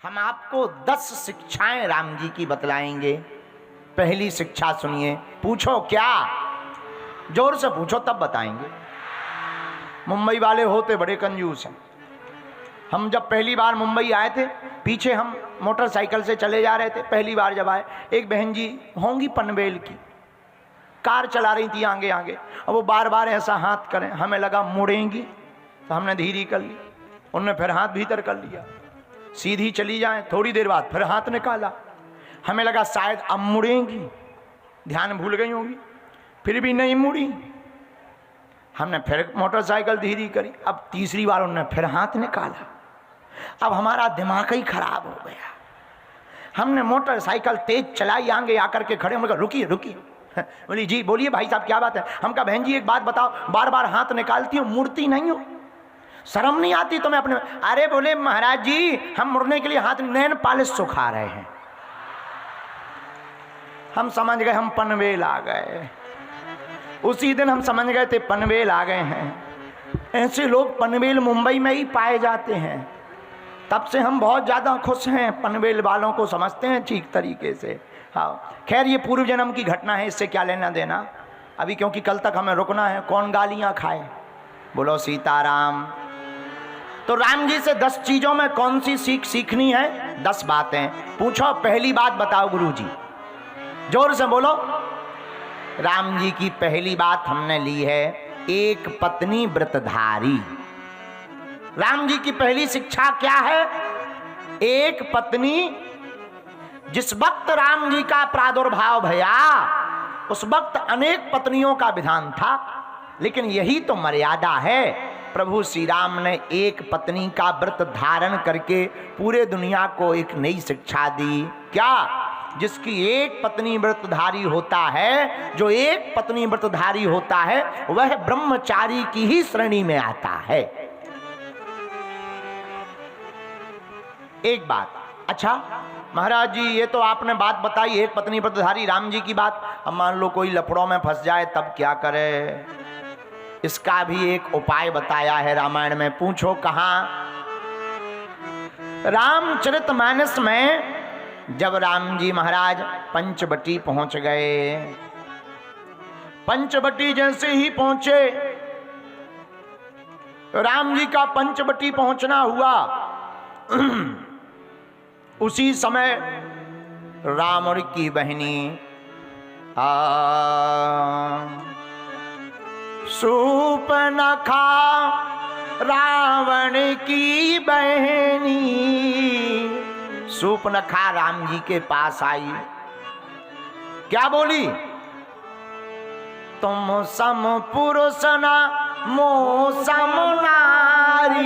हम आपको 10 शिक्षाएं राम जी की बतलाएंगे। पहली शिक्षा सुनिए। पूछो क्या? जोर से पूछो तब बताएंगे। मुंबई वाले होते बड़े कंजूस हैं। हम जब पहली बार मुंबई आए थे, पीछे हम मोटरसाइकिल से चले जा रहे थे। पहली बार जब आए, एक बहन जी होंगी पनवेल की, कार चला रही थी आगे आगे, और वो बार बार ऐसा हाथ करें, हमें लगा मुड़ेंगी तो हमने धीरे कर ली। उन्होंने फिर हाथ भीतर कर लिया, सीधी चली जाए। थोड़ी देर बाद फिर हाथ निकाला, हमें लगा शायद अब मुड़ेंगी, ध्यान भूल गई होगी, फिर भी नहीं मुड़ी। हमने फिर मोटरसाइकिल धीरे करी। अब तीसरी बार उन्होंने फिर हाथ निकाला। अब हमारा दिमाग ही खराब हो गया। हमने मोटरसाइकिल तेज चलाई, आगे आकर के खड़े, हमने कहा रुकिए रुकिए। बोली जी बोलिए भाई साहब क्या बात है? हम कहा बहन जी एक बात बताओ, बार बार हाथ निकालती हो, मुड़ती नहीं हो, शर्म नहीं आती तुम्हें अपने? अरे बोले महाराज जी हम मुड़ने के लिए हाथ नैन पालिश सुखा रहे हैं। हम समझ गए हम पनवेल आ गए। उसी दिन हम समझ गए थे पनवेल आ गए हैं। ऐसे लोग पनवेल मुंबई में ही पाए जाते हैं। तब से हम बहुत ज़्यादा खुश हैं, पनवेल वालों को समझते हैं ठीक तरीके से। हाँ खैर ये पूर्व जन्म की घटना है, इससे क्या लेना देना अभी, क्योंकि कल तक हमें रुकना है। कौन गालियाँ खाए? बोलो सीताराम। तो राम जी से 10 चीज़ों में कौन सी सीख सीखनी है? 10 बातें। पूछो पहली बात बताओ गुरु जी, जोर से बोलो। राम जी की पहली बात हमने ली है, एक पत्नी व्रतधारी। राम जी की पहली शिक्षा क्या है? एक पत्नी। जिस वक्त राम जी का प्रादुर्भाव भया उस वक्त अनेक पत्नियों का विधान था, लेकिन यही तो मर्यादा है। प्रभु श्री राम ने एक पत्नी का व्रत धारण करके पूरे दुनिया को एक नई शिक्षा दी। क्या? जिसकी एक पत्नी व्रतधारी होता है, जो एक पत्नी व्रतधारी होता है वह ब्रह्मचारी की ही श्रेणी में आता है। एक बात। अच्छा महाराज जी ये तो आपने बात बताई एक पत्नी व्रतधारी राम जी की बात, अब मान लो कोई लफड़ों में फंस जाए तब क्या करे? इसका भी एक उपाय बताया है रामायण में। पूछो कहां? रामचरितमानस में जब राम जी महाराज पंचवटी पहुंच गए, पंचवटी जैसे ही पहुंचे, राम जी का पंचवटी पहुंचना हुआ, उसी समय रावण की बहनी सूर्पनखा रावण की बहनी सूर्पनखा राम जी के पास आई। क्या बोली? तुम सम पुरुष न मो सम नारी।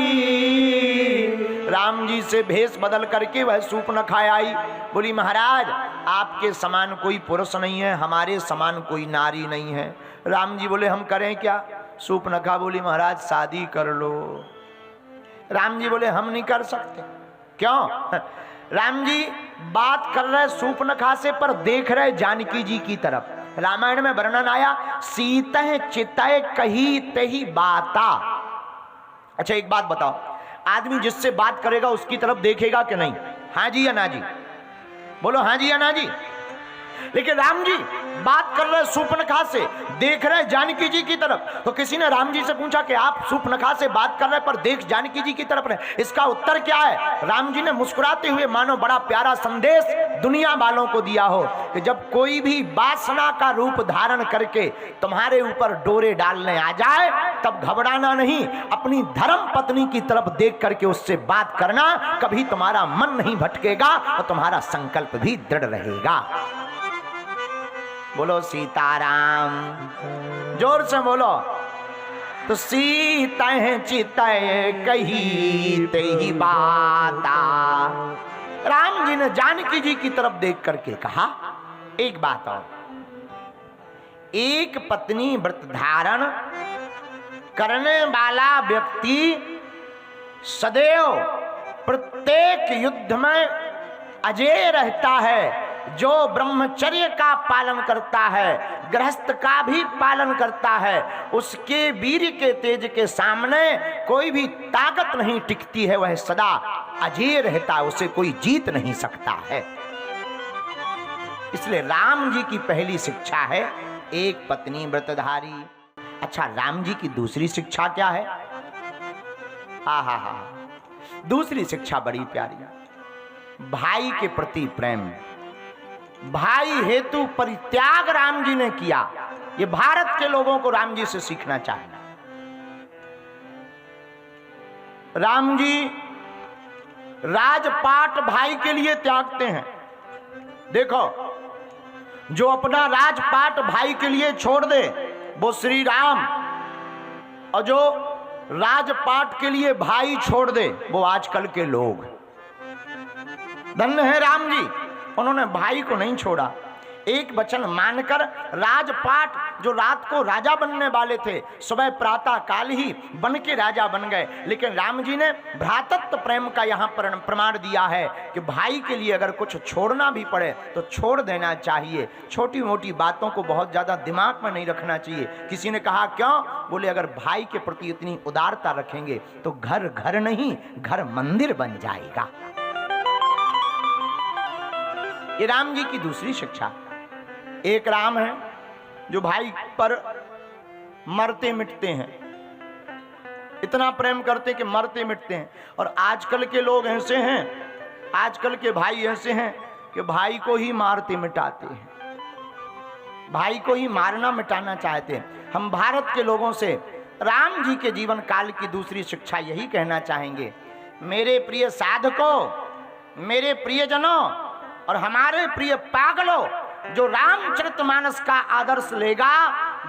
राम जी से भेष बदल करके वह सूर्पनखा आई। बोली महाराज आपके समान कोई पुरुष नहीं है, हमारे समान कोई नारी नहीं है। राम जी बोले हम करें क्या? सूर्पनखा बोली महाराज शादी कर लो। राम जी बोले हम नहीं कर सकते। क्यों? राम जी बात कर रहे सूर्पनखा से पर देख रहे जानकी जी की तरफ। रामायण में वर्णन आया सीतः चितः कही तही बाता। अच्छा एक बात बताओ, आदमी जिससे बात करेगा उसकी तरफ देखेगा कि नहीं? हाँ जी या ना जी? बोलो हाँ जी या ना जी? लेकिन राम जी बात कर रहे सूर्पनखा से, देख रहे जानकी जी की तरफ। तो किसी ने राम जी से पूछा कि आप सूर्पनखा से बात कर रहे पर देख जानकी जी की तरफ रहे, इसका उत्तर क्या है? राम जी ने मुस्कुराते हुए मानो बड़ा प्यारा संदेश दुनिया वालों को दिया हो कि जब कोई भी वासना का रूप धारण करके तुम्हारे ऊपर डोरे डालने आ जाए तब घबराना नहीं, अपनी धर्म पत्नी की तरफ देख करके उससे बात करना। कभी तुम्हारा मन नहीं भटकेगा और तुम्हारा संकल्प भी दृढ़ रहेगा। बोलो सीताराम। जोर से बोलो। तो सीतः चितः कही तेही बाता। राम जी ने जानकी जी की तरफ देख करके कहा एक बात और, एक पत्नी व्रत धारण करने वाला व्यक्ति सदैव प्रत्येक युद्ध में अजेय रहता है। जो ब्रह्मचर्य का पालन करता है, गृहस्थ का भी पालन करता है, उसके वीर के तेज के सामने कोई भी ताकत नहीं टिकती है। वह सदा अजेय रहता है, उसे कोई जीत नहीं सकता है। इसलिए राम जी की पहली शिक्षा है एक पत्नी व्रतधारी। अच्छा, राम जी की दूसरी शिक्षा क्या है? हा, दूसरी शिक्षा बड़ी प्यारी, भाई के प्रति प्रेम। भाई हेतु परित्याग राम जी ने किया। ये भारत के लोगों को राम जी से सीखना चाहिए। राम जी राजपाट भाई के लिए त्यागते हैं। देखो, जो अपना राजपाट भाई के लिए छोड़ दे वो श्री राम, और जो राजपाट के लिए भाई छोड़ दे वो आजकल के लोग। धन्य है राम जी, उन्होंने भाई को नहीं छोड़ा। एक वचन मानकर राजपाट, जो रात को राजा बनने वाले थे, सुबह प्रातः काल ही बन के राजा बन गए। लेकिन राम जी ने भ्रातृत्व प्रेम का यहाँ पर प्रमाण दिया है कि भाई के लिए अगर कुछ छोड़ना भी पड़े तो छोड़ देना चाहिए। छोटी मोटी बातों को बहुत ज्यादा दिमाग में नहीं रखना चाहिए। किसी ने कहा क्यों? बोले अगर भाई के प्रति इतनी उदारता रखेंगे तो घर घर नहीं, घर मंदिर बन जाएगा। ये राम जी की दूसरी शिक्षा। एक राम है जो भाई पर मरते मिटते हैं, इतना प्रेम करते कि मरते मिटते हैं। और आजकल के लोग ऐसे हैं, आजकल के भाई ऐसे हैं कि भाई को ही मारते मिटाते हैं, भाई को ही मारना मिटाना चाहते हैं। हम भारत के लोगों से राम जी के जीवन काल की दूसरी शिक्षा यही कहना चाहेंगे, मेरे प्रिय साधकों, मेरे प्रियजनों और हमारे प्रिय पागलों, जो रामचरितमानस का आदर्श लेगा,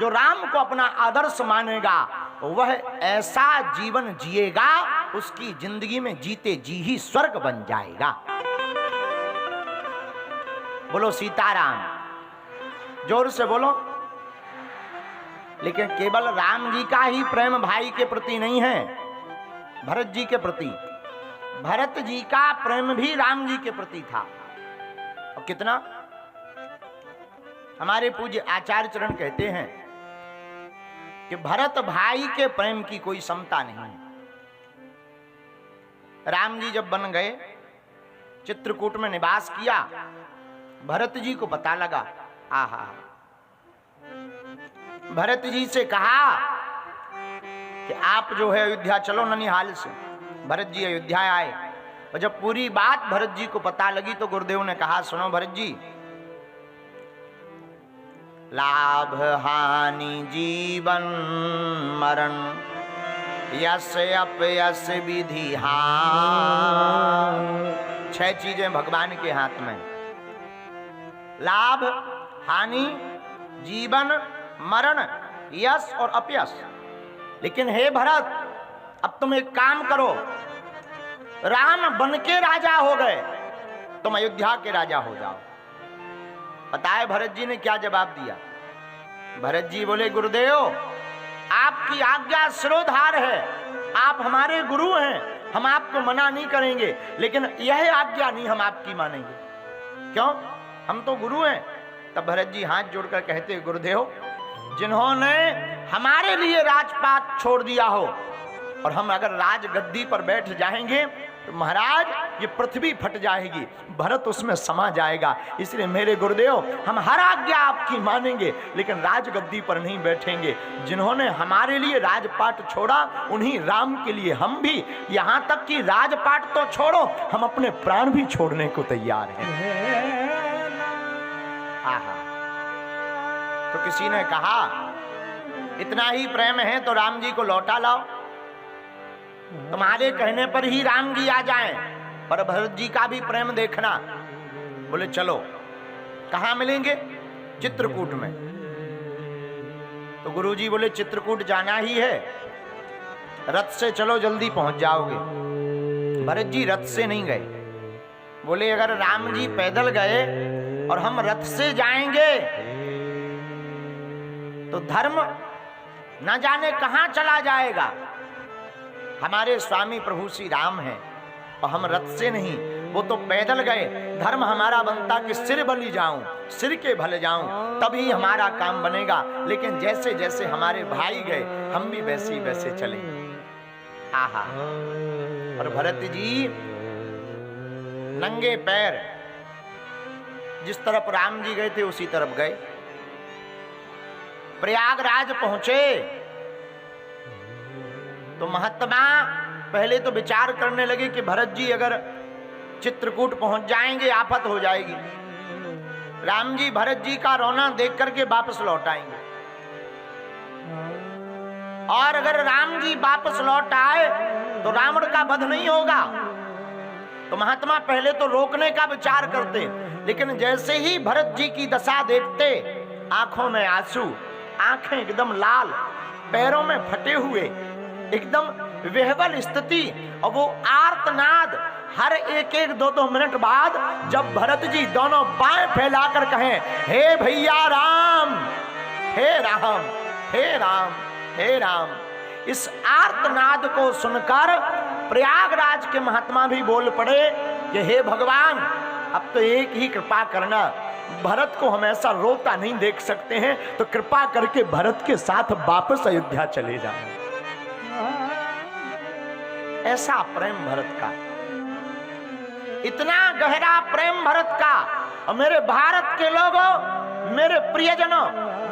जो राम को अपना आदर्श मानेगा, वह ऐसा जीवन जिएगा उसकी जिंदगी में जीते जी ही स्वर्ग बन जाएगा। बोलो सीताराम, जोर से बोलो। लेकिन केवल राम जी का ही प्रेम भाई के प्रति नहीं है, भरत जी के प्रति। भरत जी का प्रेम भी राम जी के प्रति था। और कितना? हमारे पूज्य आचार्य चरण कहते हैं कि भरत भाई के प्रेम की कोई समता नहीं है। राम जी जब बन गए, चित्रकूट में निवास किया, भरत जी को पता लगा। आहा, भरत जी से कहा कि आप जो है अयोध्या चलो ननिहाल से। भरत जी अयोध्या आए और जब पूरी बात भरत जी को पता लगी तो गुरुदेव ने कहा, सुनो भरत जी, लाभ हानि जीवन मरण यश अपयश विधि हार। 6 चीजें भगवान के हाथ में, लाभ हानि जीवन मरण यश और अपयश। लेकिन हे भरत, अब तुम एक काम करो, राम बन के राजा हो गए, तुम अयोध्या के राजा हो जाओ। बताए भरत जी ने क्या जवाब दिया? भरत जी बोले, गुरुदेव आपकी आज्ञा शिरोधार है, आप हमारे गुरु हैं, हम आपको मना नहीं करेंगे, लेकिन यह आज्ञा नहीं हम आपकी मानेंगे। क्यों? हम तो गुरु हैं। तब भरत जी हाथ जोड़कर कहते, गुरुदेव जिन्होंने हमारे लिए राजपाट छोड़ दिया हो और हम अगर राजगद्दी पर बैठ जाएंगे तो महाराज ये पृथ्वी फट जाएगी, भरत उसमें समा जाएगा। इसलिए मेरे गुरुदेव हम हर आज्ञा आपकी मानेंगे, लेकिन राजगद्दी पर नहीं बैठेंगे। जिन्होंने हमारे लिए राजपाट छोड़ा उन्हीं राम के लिए हम भी, यहाँ तक कि राजपाट तो छोड़ो, हम अपने प्राण भी छोड़ने को तैयार हैं। आहा, तो किसी ने कहा इतना ही प्रेम है तो राम जी को लौटा लाओ, तुम्हारे कहने पर ही राम जी आ जाएं। पर भरत जी का भी प्रेम देखना। बोले चलो, कहाँ मिलेंगे? चित्रकूट में। तो गुरुजी बोले चित्रकूट जाना ही है, रथ से चलो जल्दी पहुंच जाओगे। भरत जी रथ से नहीं गए। बोले अगर राम जी पैदल गए और हम रथ से जाएंगे तो धर्म न जाने कहां चला जाएगा। हमारे स्वामी प्रभु श्री राम हैं और हम रथ से नहीं, वो तो पैदल गए। धर्म हमारा बनता कि सिर बलि जाऊं, सिर के भले जाऊं, तभी हमारा काम बनेगा। लेकिन जैसे जैसे हमारे भाई गए हम भी वैसे ही वैसे चले। आहा, और भरत जी नंगे पैर जिस तरफ राम जी गए थे उसी तरफ गए। प्रयागराज पहुंचे तो महात्मा पहले तो विचार करने लगे कि भरत जी अगर चित्रकूट पहुंच जाएंगे आफत हो जाएगी, राम जी भरत जी का रोना देख करके वापस लौट आएंगे, और अगर राम जी वापस लौट आए तो रावण का वध नहीं होगा। तो महात्मा पहले तो रोकने का विचार करते, लेकिन जैसे ही भरत जी की दशा देखते, आंखों में आंसू, आंखें एकदम लाल, पैरों में फटे हुए, एकदम विह्वल स्थिति, और वो आर्तनाद हर एक एक 2-2 मिनट बाद जब भरत जी दोनों बाएं फैलाकर कहें, हे भैया राम, हे राम, हे राम, हे राम, इस आर्तनाद को सुनकर प्रयागराज के महात्मा भी बोल पड़े कि हे भगवान, अब तो एक ही कृपा करना, भरत को हम ऐसा रोता नहीं देख सकते हैं, तो कृपा करके भरत के साथ वापस अयोध्या चले जाएं। ऐसा प्रेम भरत का, इतना गहरा प्रेम भरत का। और मेरे भारत के लोगों, मेरे प्रियजनों,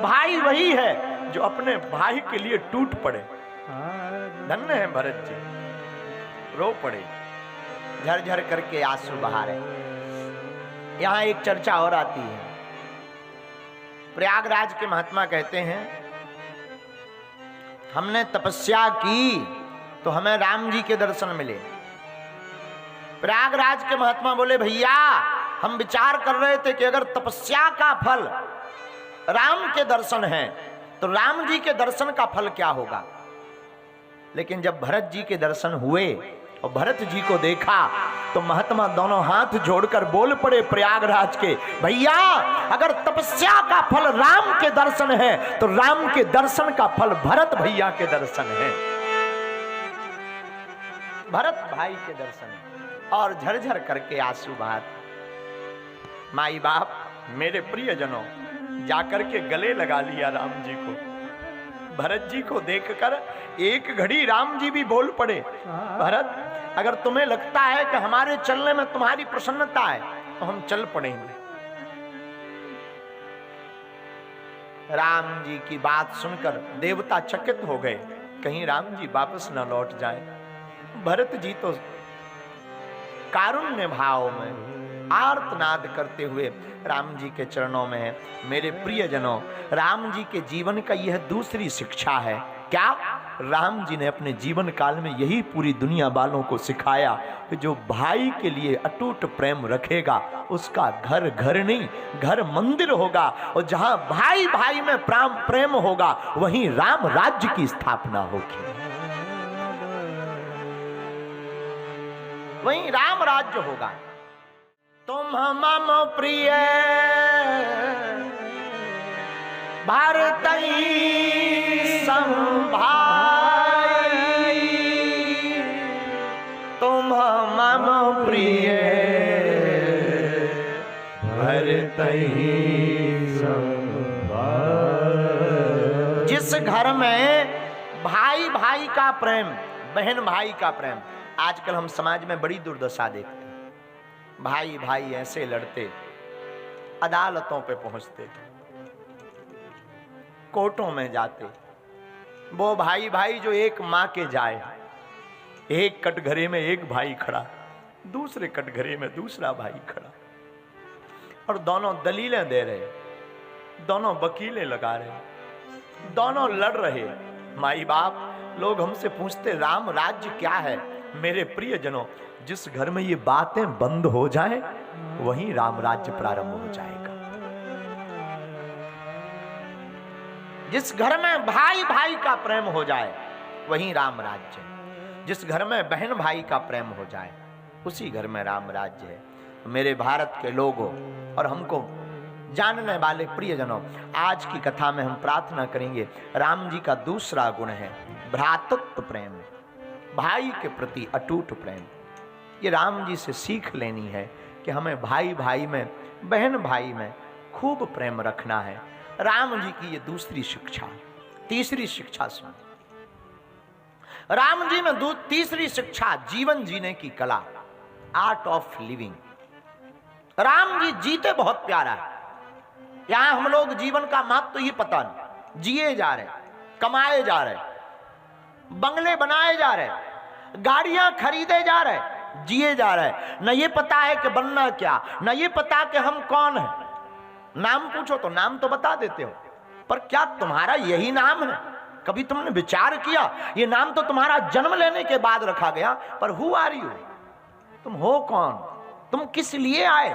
भाई वही है जो अपने भाई के लिए टूट पड़े। धन्य है भरत जी, रो पड़े, झरझर करके आंसू बहा रहे। यहां एक चर्चा और आती है। प्रयागराज के महात्मा कहते हैं, हमने तपस्या की तो हमें राम जी के दर्शन मिले। प्रयागराज के महात्मा बोले, भैया हम विचार कर रहे थे कि अगर तपस्या का फल राम के दर्शन है तो राम जी के दर्शन का फल क्या होगा। लेकिन जब भरत जी के दर्शन हुए और भरत जी को देखा तो महात्मा दोनों हाथ जोड़कर बोल पड़े प्रयागराज के, भैया अगर तपस्या का फल राम के दर्शन है तो राम के दर्शन का फल भरत भैया के दर्शन है, भरत भाई के दर्शन है। और झरझर करके आंसू बहाते। माई बाप, मेरे प्रियजनों, जाकर के गले लगा लिया राम जी को। भरत जी को देखकर एक घड़ी राम जी भी बोल पड़े, भरत अगर तुम्हें लगता है कि हमारे चलने में तुम्हारी प्रसन्नता है तो हम चल पड़ेंगे। राम जी की बात सुनकर देवता चकित हो गए, कहीं राम जी वापस न लौट जाए। भरत जी तो कारुण्य भाव में आर्तनाद करते हुए राम जी के चरणों में है। मेरे प्रियजनों, राम जी के जीवन का यह दूसरी शिक्षा है। क्या? राम जी ने अपने जीवन काल में यही पूरी दुनिया वालों को सिखाया कि जो भाई के लिए अटूट प्रेम रखेगा उसका घर घर नहीं, घर मंदिर होगा, और जहां भाई भाई में प्रेम होगा वहीं राम राज्य की स्थापना होगी, वहीं राम राज्य होगा। तुम मम प्रिय भारत संभाई, तुम मम प्रिय भारत संभाई। जिस घर में भाई भाई का प्रेम, बहन भाई का प्रेम, आजकल हम समाज में बड़ी दुर्दशा देखते हैं। भाई भाई ऐसे लड़ते, अदालतों पे पहुंचते, कोर्टों में जाते। वो भाई भाई जो एक मां के जाए, एक कटघरे में एक भाई खड़ा, दूसरे कटघरे में दूसरा भाई खड़ा, और दोनों दलीलें दे रहे, दोनों वकीलें लगा रहे, दोनों लड़ रहे। माई बाप, लोग हमसे पूछते राम राज्य क्या है। मेरे प्रियजनों, जिस घर में ये बातें बंद हो जाएं, वहीं राम राज्य प्रारंभ हो जाएगा। जिस घर में भाई भाई का प्रेम हो जाए वहीं राम राज्य, जिस घर में बहन भाई का प्रेम हो जाए उसी घर में राम राज्य है। मेरे भारत के लोगों और हमको जानने वाले प्रियजनों, आज की कथा में हम प्रार्थना करेंगे, राम जी का दूसरा गुण है भ्रातृत्व प्रेम, भाई के प्रति अटूट प्रेम। ये राम जी से सीख लेनी है कि हमें भाई भाई में, बहन भाई में खूब प्रेम रखना है। राम जी की ये दूसरी शिक्षा। तीसरी शिक्षा सुन, राम जी में तीसरी शिक्षा जीवन जीने की कला, art of living. Ram ji जीते बहुत प्यारा है। यहां हम लोग जीवन का महत्व तो ये पता नहीं, जिए जा रहे, कमाए जा रहे, बंगले बनाए जा रहे, गाड़ियां खरीदे जा रहे, जिए जा रहे, न ये पता है कि बनना क्या, न ये पता कि हम कौन है। नाम पूछो तो नाम तो बता देते हो, पर क्या तुम्हारा यही नाम है? कभी तुमने विचार किया? ये नाम तो तुम्हारा जन्म लेने के बाद रखा गया, पर हु आर यू? तुम हो कौन? तुम किस लिए आए?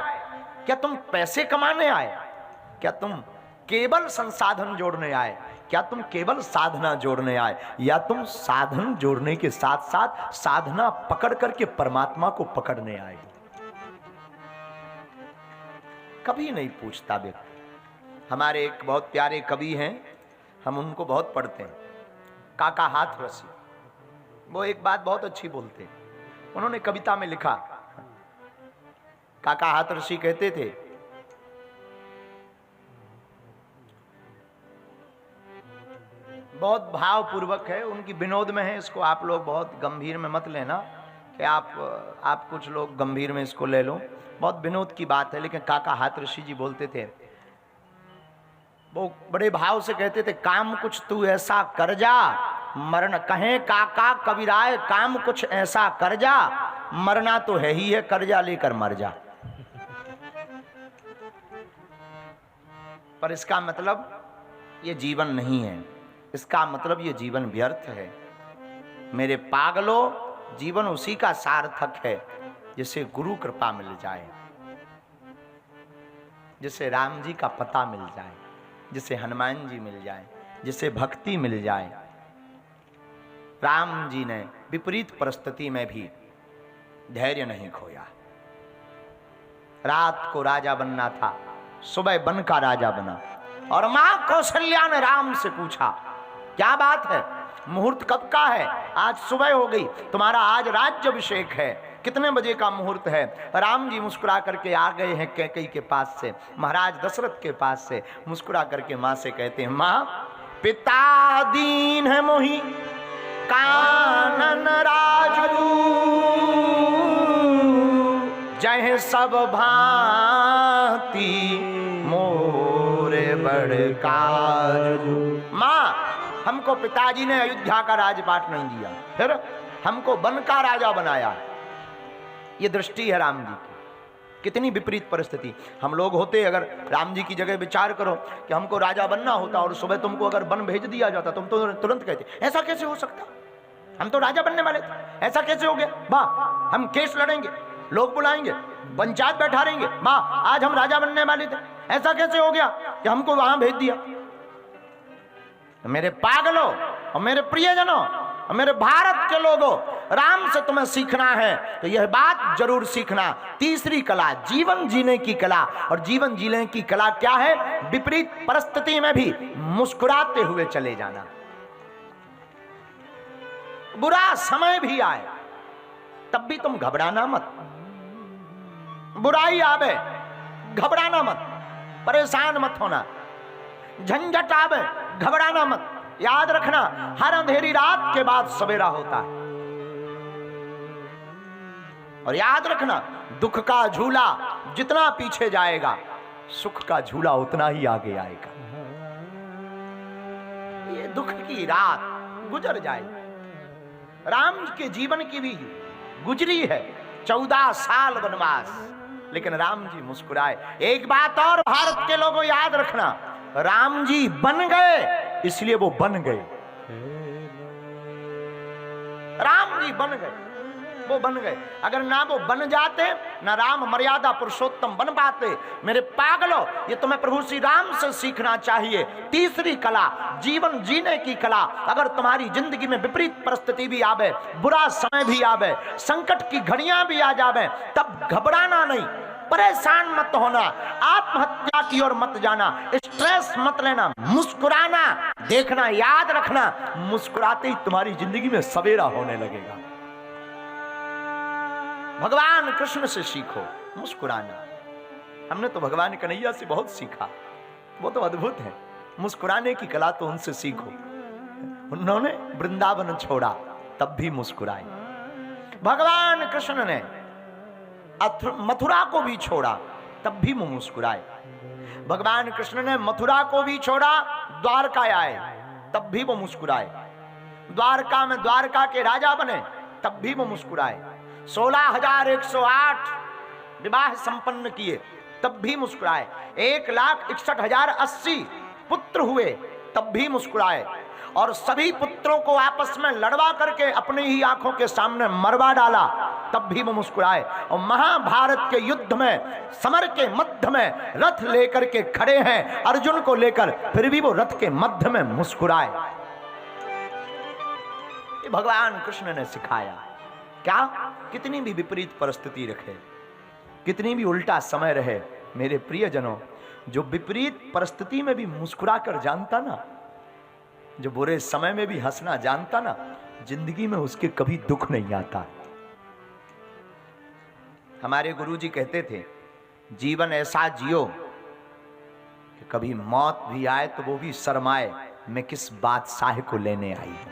क्या तुम पैसे कमाने आए? क्या तुम केवल संसाधन जोड़ने आए? क्या तुम केवल साधना जोड़ने आए? या तुम साधन जोड़ने के साथ साथ साधना पकड़ करके परमात्मा को पकड़ने आए? कभी नहीं पूछता व्यक्ति। हमारे एक बहुत प्यारे कवि हैं, हम उनको बहुत पढ़ते हैं, काका हाथरसी। वो एक बात बहुत अच्छी बोलते हैं। उन्होंने कविता में लिखा, काका हाथरसी कहते थे, बहुत भावपूर्वक है, उनकी विनोद में है, इसको आप लोग बहुत गंभीर में मत लेना कि आप कुछ लोग गंभीर में इसको ले लो, बहुत विनोद की बात है। लेकिन काका हाथरसी जी बोलते थे, वो बड़े भाव से कहते थे, काम कुछ तू ऐसा कर जा मरना, कहें काका कबीराय काम कुछ ऐसा कर जा, मरना तो है ही है, कर्जा लेकर मर जा। पर इसका मतलब ये जीवन नहीं है, इसका मतलब ये जीवन व्यर्थ है। मेरे पागलों, जीवन उसी का सार्थक है जिसे गुरु कृपा मिल जाए, जिसे राम जी का पता मिल जाए, जिसे हनुमान जी मिल जाए, जिसे भक्ति मिल जाए। राम जी ने विपरीत परिस्थिति में भी धैर्य नहीं खोया। रात को राजा बनना था, सुबह बन का राजा बना। और मां कौशल्या ने राम से पूछा, क्या बात है, मुहूर्त कब का है? आज सुबह हो गई, तुम्हारा आज राज्याभिषेक है, कितने बजे का मुहूर्त है? राम जी मुस्कुरा करके आ गए हैं कैकेयी के पास से, महाराज दशरथ के पास से। मुस्कुरा करके मां से कहते हैं, मां पिता दीन है मोहि कानन राजू, जय सब भांति मोरे बड़ काजू। मां, हमको पिताजी ने अयोध्या का राजपाट नहीं दिया, फिर हमको वन का राजा बनाया। ये दृष्टि है राम जी की। कितनी विपरीत परिस्थिति हम लोग होते, अगर राम जी की जगह विचार करो कि हमको राजा बनना होता और सुबह तुमको अगर वन भेज दिया जाता, तुम तो तुरंत कहते ऐसा कैसे हो सकता, हम तो राजा बनने वाले थे, ऐसा कैसे हो गया? वाह, हम केस लड़ेंगे, लोग बुलाएंगे, पंचायत बैठा रहेंगे, वाह आज हम राजा बनने वाले थे, ऐसा कैसे हो गया कि हमको वहां भेज दिया? मेरे पागलों और मेरे प्रियजनों और मेरे भारत के लोगों, राम से तुम्हें सीखना है तो यह बात जरूर सीखना, तीसरी कला जीवन जीने की कला। और जीवन जीने की कला क्या है? विपरीत परिस्थिति में भी मुस्कुराते हुए चले जाना। बुरा समय भी आए तब भी तुम घबराना मत, बुराई आवे घबराना मत, परेशान मत होना, झंझट आवे घबराना मत। याद रखना, हर अंधेरी रात के बाद सवेरा होता है। और याद रखना, दुख का झूला जितना पीछे जाएगा, सुख का झूला उतना ही आगे आएगा। ये दुख की रात गुजर जाएगी। राम के जीवन की भी गुजरी है 14 साल वनवास, लेकिन राम जी मुस्कुराए। एक बात और भारत के लोगों याद रखना, राम जी बन गए इसलिए वो बन गए। राम जी बन गए, वो बन गए। अगर ना वो बन जाते, ना राम मर्यादा पुरुषोत्तम बन पाते। मेरे पागलों, ये तुम्हें प्रभु श्री राम से सीखना चाहिए। तीसरी कला जीवन जीने की कला। अगर तुम्हारी जिंदगी में विपरीत परिस्थिति भी आवे, बुरा समय भी आवे, संकट की घड़ियां भी आ जावे, तब घबराना नहीं, परेशान मत होना, आत्महत्या की ओर मत जाना, स्ट्रेस मत लेना, मुस्कुराना। देखना, याद रखना, मुस्कुराते ही तुम्हारी जिंदगी में सवेरा होने लगेगा। भगवान कृष्ण से सीखो मुस्कुराना। हमने तो भगवान कन्हैया से बहुत सीखा, वो तो अद्भुत है। मुस्कुराने की कला तो उनसे सीखो। उन्होंने वृंदावन छोड़ा तब भी मुस्कुराए। भगवान कृष्ण ने मथुरा को भी छोड़ा तब भी वो मुस्कुराए। भगवान कृष्ण ने मथुरा को भी छोड़ा, द्वारका आए, तब भी वो मुस्कुराए। द्वारका में द्वारका के राजा बने, तब भी वो मुस्कुराए। 16,108 विवाह संपन्न किए, तब भी मुस्कुराए। 1,61,080 पुत्र हुए, तब भी मुस्कुराए। और सभी पुत्रों को आपस में लड़वा करके अपनी ही आंखों के सामने मरवा डाला, तब भी वो मुस्कुराए। और महाभारत के युद्ध में समर के मध्य में रथ लेकर के खड़े हैं अर्जुन को लेकर, फिर भी वो रथ के मध्य में मुस्कुराए। ये भगवान कृष्ण ने सिखाया। क्या? कितनी भी विपरीत परिस्थिति रखे, कितनी भी उल्टा समय रहे, मेरे प्रियजनों, जो विपरीत परिस्थिति में भी मुस्कुरा कर जानता ना, जो बुरे समय में भी हंसना जानता ना, जिंदगी में उसके कभी दुख नहीं आता। हमारे गुरुजी कहते थे, जीवन ऐसा जियो कि कभी मौत भी आए तो वो भी शर्माए, मैं किस बादशाह को लेने आई हूं।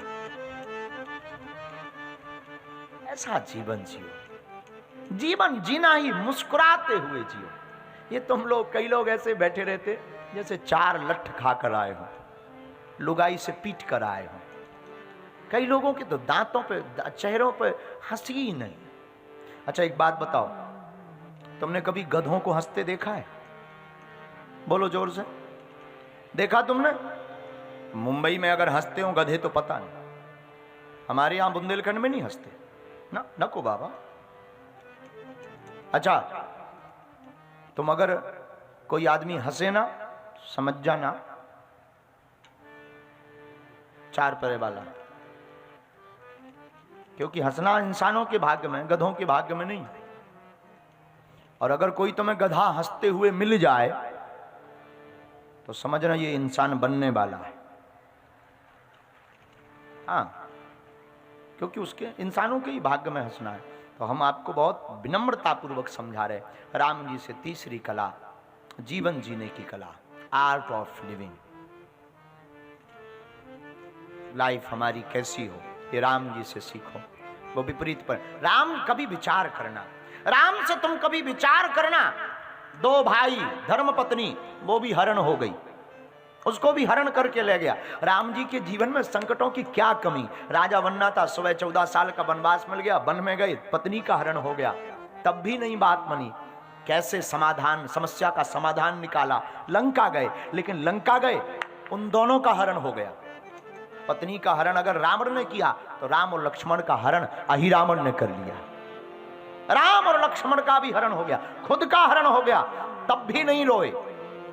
ऐसा जीवन जियो, जीवन जीना ही मुस्कुराते हुए जियो। ये तुम लोग, कई लोग ऐसे बैठे रहते जैसे 4 लठ खाकर आए हो, लुगाई से पीट कर आए हो। कई लोगों के तो दांतों पे, चेहरों पे हंसी ही नहीं। अच्छा एक बात बताओ, तुमने कभी गधों को हंसते देखा है? बोलो जोर से, देखा तुमने? मुंबई में अगर हंसते हो गधे तो पता नहीं, हमारे यहां बुंदेलखंड में नहीं हंसते ना, नको बाबा। अच्छा, तुम अगर कोई आदमी हंसे ना, समझ जाना 4 पैर वाला, क्योंकि हंसना इंसानों के भाग्य में, गधों के भाग्य में नहीं। और अगर कोई तुम्हें गधा हंसते हुए मिल जाए तो समझना ये इंसान बनने वाला है। हाँ, क्योंकि उसके, इंसानों के ही भाग्य में हंसना है। तो हम आपको बहुत विनम्रता पूर्वक समझा रहे, राम जी से तीसरी कला, जीवन जीने की कला, आर्ट ऑफ लिविंग। लाइफ हमारी कैसी हो, ये राम जी से सीखो। वो विपरीत पर राम कभी विचार करना, राम से तुम कभी विचार करना। 2 भाई धर्म पत्नी, वो भी हरण हो गई, उसको भी हरण करके ले गया। राम जी के जीवन में संकटों की क्या कमी, राजा बनना था, 14 साल का वनवास मिल गया, वन में गए, पत्नी का हरण हो गया, तब भी नहीं बात बनी। कैसे समाधान, समस्या का समाधान निकाला, लंका गए, लेकिन लंका गए उन दोनों का हरण हो गया। पत्नी का हरण अगर रावण ने किया तो राम और लक्ष्मण का हरण अहिरावण ने कर लिया। राम और लक्ष्मण का भी हरण हो गया, खुद का हरण हो गया, तब भी नहीं रोए।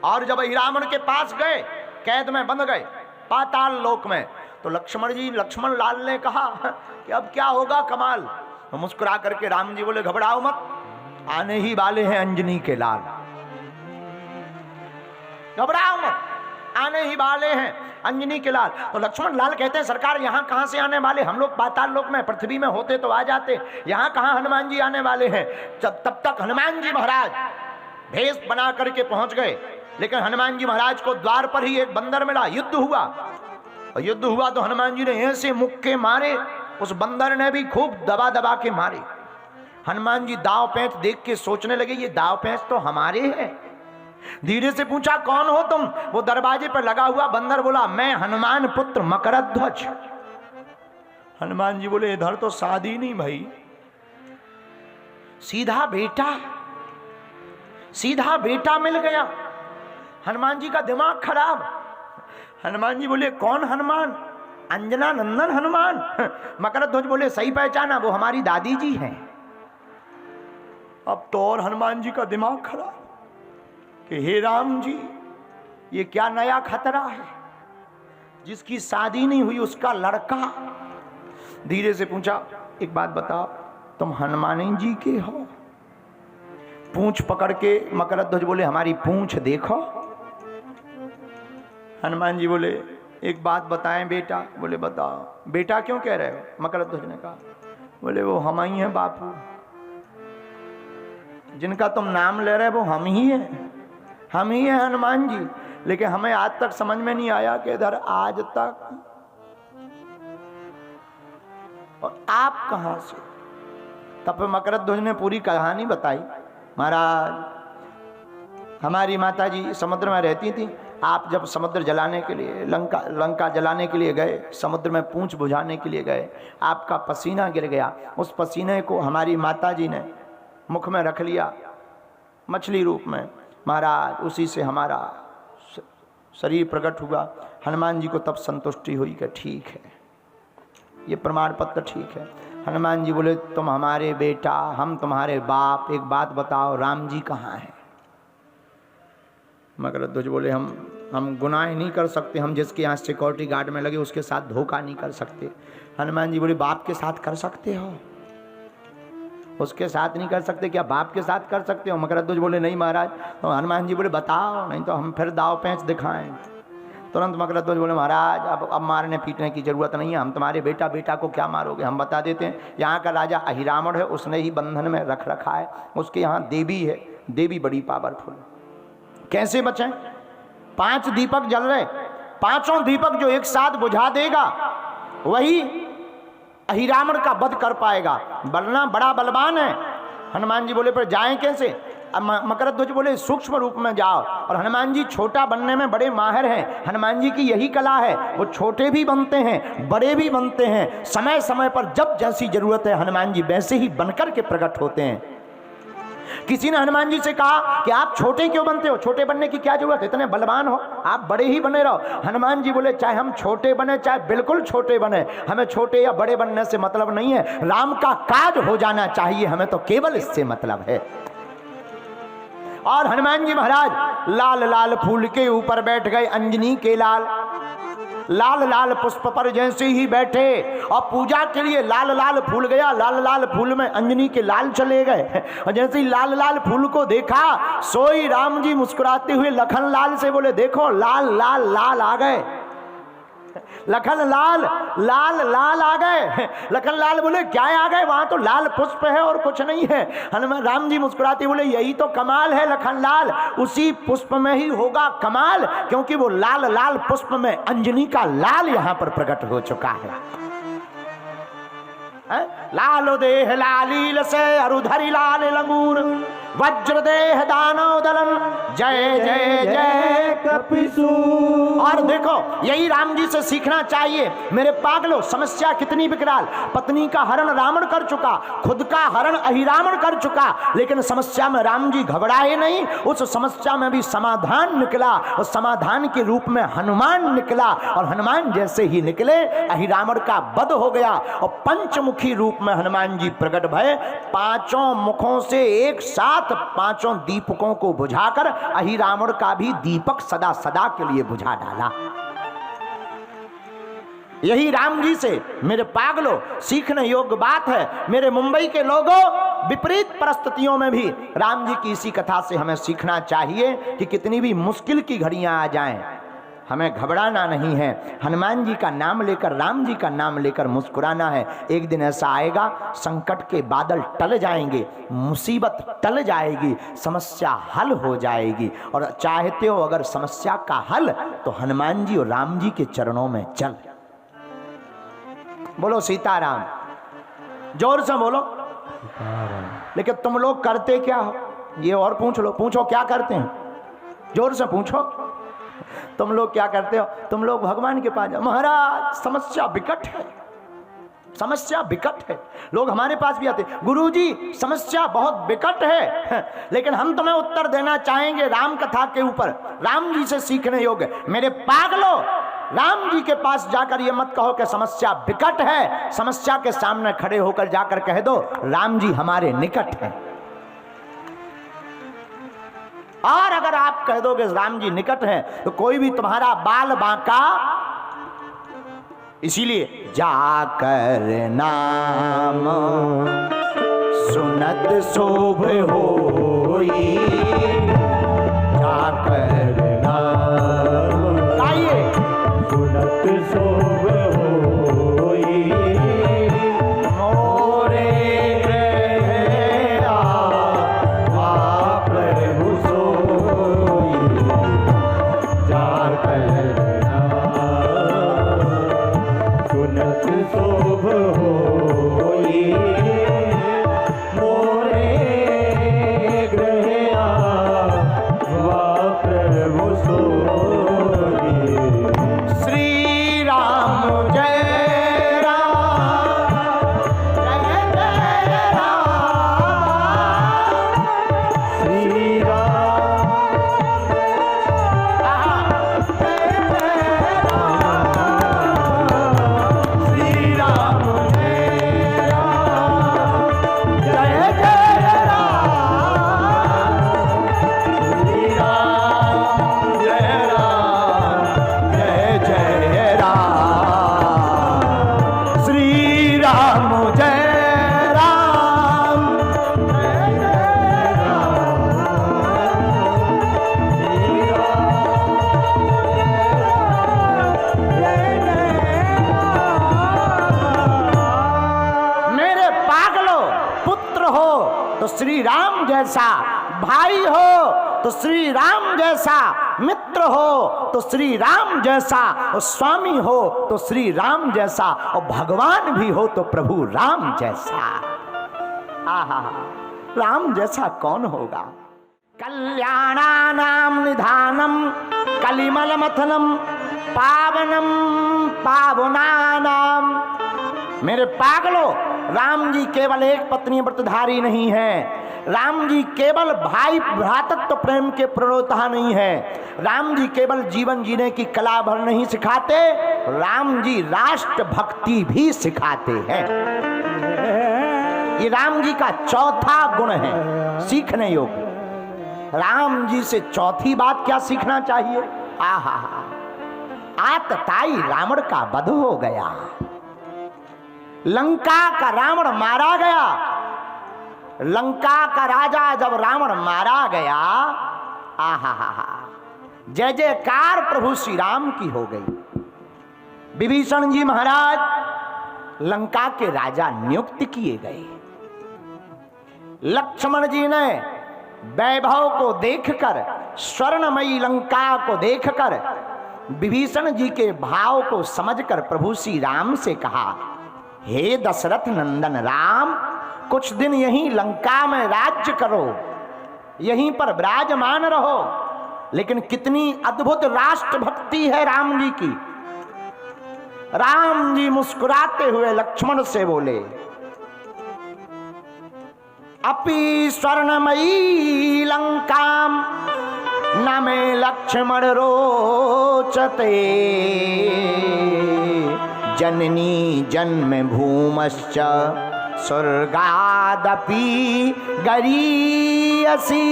और जब अहिरावण के पास गए, कैद में बंद गए पाताल लोक में, तो लक्ष्मण लाल ने कहा कि अब क्या होगा कमाल। तो मुस्कुरा करके राम जी बोले, घबराओ मत, आने ही वाले हैं अंजनी के लाल, घबराओ मत, आने ही वाले हैं अंजनी के लाल। तो लक्ष्मण लाल कहते हैं, सरकार यहाँ कहाँ से आने वाले, हम लोग पाताल लोक में, पृथ्वी में होते तो आ जाते, यहाँ कहाँ हनुमान जी आने वाले हैं। तब तक हनुमान जी महाराज भेष बना करके पहुंच गए, लेकिन हनुमान जी महाराज को द्वार पर ही एक बंदर मिला। युद्ध हुआ, और युद्ध हुआ तो हनुमान जी ने ऐसे मुक्के मारे, उस बंदर ने भी खूब दबा दबा के मारे। हनुमान जी दाव पेंच देख के सोचने लगे, ये दाव पेंच तो हमारे हैं। धीरे से पूछा, कौन हो तुम? वो दरवाजे पर लगा हुआ बंदर बोला, मैं हनुमान पुत्र मकरध्वज। हनुमान जी बोले, इधर तो शादी नहीं भाई, सीधा बेटा मिल गया। हनुमान जी का दिमाग खराब। हनुमान जी बोले, कौन हनुमान? अंजना नंदन हनुमान। मकरध्वज बोले, सही पहचाना, वो हमारी दादी जी हैं। अब तो और हनुमान जी का दिमाग खराब कि हे राम जी, ये क्या नया खतरा है, जिसकी शादी नहीं हुई उसका लड़का। धीरे से पूछा, एक बात बताओ, तुम हनुमान जी के हो? पूंछ पकड़ के मकरध्वज बोले, हमारी पूंछ देखो। हनुमान जी बोले, एक बात बताएं बेटा। बोले, बताओ। बेटा क्यों कह रहे हो? मकरध्वज ने कहा। बोले, वो हम ही हैं बापू, जिनका तुम नाम ले रहे हो वो हम ही हैं, हम ही हैं हनुमान जी। लेकिन हमें आज तक समझ में नहीं आया कि इधर आज तक, और आप कहां से? तब मकरध्वज ने पूरी कहानी बताई। महाराज, हमारी माता जी समुद्र में रहती थी। आप जब समुद्र जलाने के लिए लंका जलाने के लिए गए, समुद्र में पूंछ बुझाने के लिए गए, आपका पसीना गिर गया। उस पसीने को हमारी माता जी ने मुख में रख लिया मछली रूप में। महाराज उसी से हमारा शरीर प्रकट हुआ। हनुमान जी को तब संतुष्टि हुई कि ठीक है, ये प्रमाण पत्र ठीक है। हनुमान जी बोले तुम हमारे बेटा, हम तुम्हारे बाप, एक बात बताओ राम जी कहाँ हैं? मकरध्वज बोले हम गुनाह नहीं कर सकते, हम जिसके यहाँ सिक्योरिटी गार्ड में लगे उसके साथ धोखा नहीं कर सकते। हनुमान जी बोले बाप के साथ कर सकते हो, उसके साथ नहीं कर सकते, क्या बाप के साथ कर सकते हो? मकरध्वज बोले नहीं महाराज। तो हनुमान जी बोले बताओ, नहीं तो हम फिर दाव पेंच दिखाएं। तुरंत मकरध्वज बोले महाराज अब मारने पीटने की जरूरत नहीं है, हम तुम्हारे बेटा को क्या मारोगे, हम बता देते हैं। यहाँ का राजा अहिरावण है, उसने ही बंधन में रख रखा है, उसके यहाँ देवी है, देवी बड़ी पावरफुल। कैसे बचें? 5 दीपक जल रहे, 5 दीपक जो एक साथ बुझा देगा वही अहिरावण का वध कर पाएगा, वरना बड़ा बलवान है। हनुमान जी बोले पर जाएं कैसे? अब मकरध्वज बोले सूक्ष्म रूप में जाओ। और हनुमान जी छोटा बनने में बड़े माहिर हैं, हनुमान जी की यही कला है, वो छोटे भी बनते हैं बड़े भी बनते हैं। समय समय पर जब जैसी जरूरत है हनुमान जी वैसे ही बनकर के प्रकट होते हैं। किसी ने हनुमान जी से कहा कि आप छोटे क्यों बनते हो, छोटे बनने की क्या जरूरत है, इतने बलवान हो, आप बड़े ही बने रहो। हनुमान जी बोले चाहे हम छोटे बने चाहे बिल्कुल छोटे बने, हमें छोटे या बड़े बनने से मतलब नहीं है, राम का काज हो जाना चाहिए, हमें तो केवल इससे मतलब है। और हनुमान जी महाराज लाल लाल फूल के ऊपर बैठ गए, अंजनी के लाल लाल पुष्प पर जैसे ही बैठे और पूजा के लिए लाल लाल फूल गया, लाल लाल फूल में अंजनी के लाल चले गए। और जैसे ही लाल लाल फूल को देखा सोई राम जी मुस्कुराते हुए लखन लाल से बोले देखो लाल लाल लाल आ गए, लखन लाल लाल लाल आ गए। लखन लाल बोले क्या आ गए, वहां तो लाल पुष्प है और कुछ नहीं है। हनुमान राम जी मुस्कुराते बोले यही तो कमाल है लखन लाल, उसी पुष्प में ही होगा कमाल, क्योंकि वो लाल लाल पुष्प में अंजनी का लाल यहां पर प्रकट हो चुका है। लालो देह लालील से अरुधरी लाल लंगूर, वज्र देह दानव दलन, जय जय जय कपिसूर। और देखो यही राम जी से सीखना चाहिए। मेरे पागलों समस्या कितनी विकराल, पत्नी का हरण रावण कर चुका, खुद का हरण अहिरावण कर चुका, लेकिन समस्या में राम जी घबराए नहीं, उस समस्या में भी समाधान निकला, और समाधान के रूप में हनुमान निकला। और हनुमान जैसे ही निकले अहिरावण का वध हो गया और पंचमुखी रूप में हनुमान जी प्रकट भय। 5 मुखों से एक साथ 5 दीपकों को बुझाकर अहिरावण का भी दीपक सदा सदा के लिए बुझा डाला। यही राम जी से मेरे पागलों सीखने योग्य बात है। मेरे मुंबई के लोगों विपरीत परिस्थितियों में भी राम जी की इसी कथा से हमें सीखना चाहिए कि कितनी भी मुश्किल की घड़ियां आ जाएं हमें घबराना नहीं है, हनुमान जी का नाम लेकर राम जी का नाम लेकर मुस्कुराना है। एक दिन ऐसा आएगा संकट के बादल टल जाएंगे, मुसीबत टल जाएगी, समस्या हल हो जाएगी। और चाहते हो अगर समस्या का हल तो हनुमान जी और राम जी के चरणों में चल। बोलो सीताराम, जोर से बोलो। लेकिन तुम लोग करते क्या हो ये और पूछ लो, पूछो क्या करते हैं, जोर से पूछो तुम लोग क्या करते हो। तुम लोग भगवान के पास जाओ, महाराज समस्या विकट है, समस्या विकट है। लोग हमारे पास भी आते, गुरुजी समस्या बहुत विकट है, लेकिन हम तुम्हें उत्तर देना चाहेंगे राम कथा के ऊपर, राम जी से सीखने योग्य। मेरे पागलों राम जी के पास जाकर ये मत कहो कि समस्या विकट है, समस्या के सामने खड़े होकर जाकर कह दो राम जी हमारे निकट हैं। और अगर आप कह दोगे राम जी निकट हैं तो कोई भी तुम्हारा बाल बांका। इसीलिए जाकर नाम सुनत शोभ होई, जाकर नाम आइए सुनत शोभ होई, मोरे जैसा भाई हो तो श्री राम जैसा, मित्र हो तो श्री राम जैसा, और स्वामी हो तो श्री राम जैसा, और भगवान भी हो तो प्रभु राम जैसा। आहा, राम जैसा कौन होगा। कल्याणानां निधानम कलिमल मथनम पावनम पावनानाम। मेरे पागलों, राम जी केवल एक पत्नी व्रतधारी नहीं है। राम जी केवल भाई भ्रातृत्व प्रेम के प्रणोता नहीं है। राम जी केवल जीवन जीने की कला भर नहीं सिखाते, राम जी राष्ट्र भक्ति भी सिखाते हैं। ये राम जी का चौथा गुण है सीखने योग्य। राम जी से चौथी बात क्या सीखना चाहिए। आहा, आतताई रावण का वध हो गया, लंका का रावण मारा गया। लंका का राजा जब रावण मारा गया, आहा, जय जयकार प्रभु श्री राम की हो गई। विभीषण जी महाराज लंका के राजा नियुक्त किए गए। लक्ष्मण जी ने वैभव को देखकर, स्वर्णमयी लंका को देखकर, विभीषण जी के भाव को समझकर प्रभु श्री राम से कहा, हे दशरथ नंदन राम, कुछ दिन यहीं लंका में राज्य करो, यहीं पर विराजमान रहो। लेकिन कितनी अद्भुत राष्ट्र भक्ति है राम जी की। राम जी मुस्कुराते हुए लक्ष्मण से बोले, अपि स्वर्णमयी लंकाम न मे लक्ष्मण रोचते, जननी जन्म भूमश्च स्वर्गादपि गरीयसी,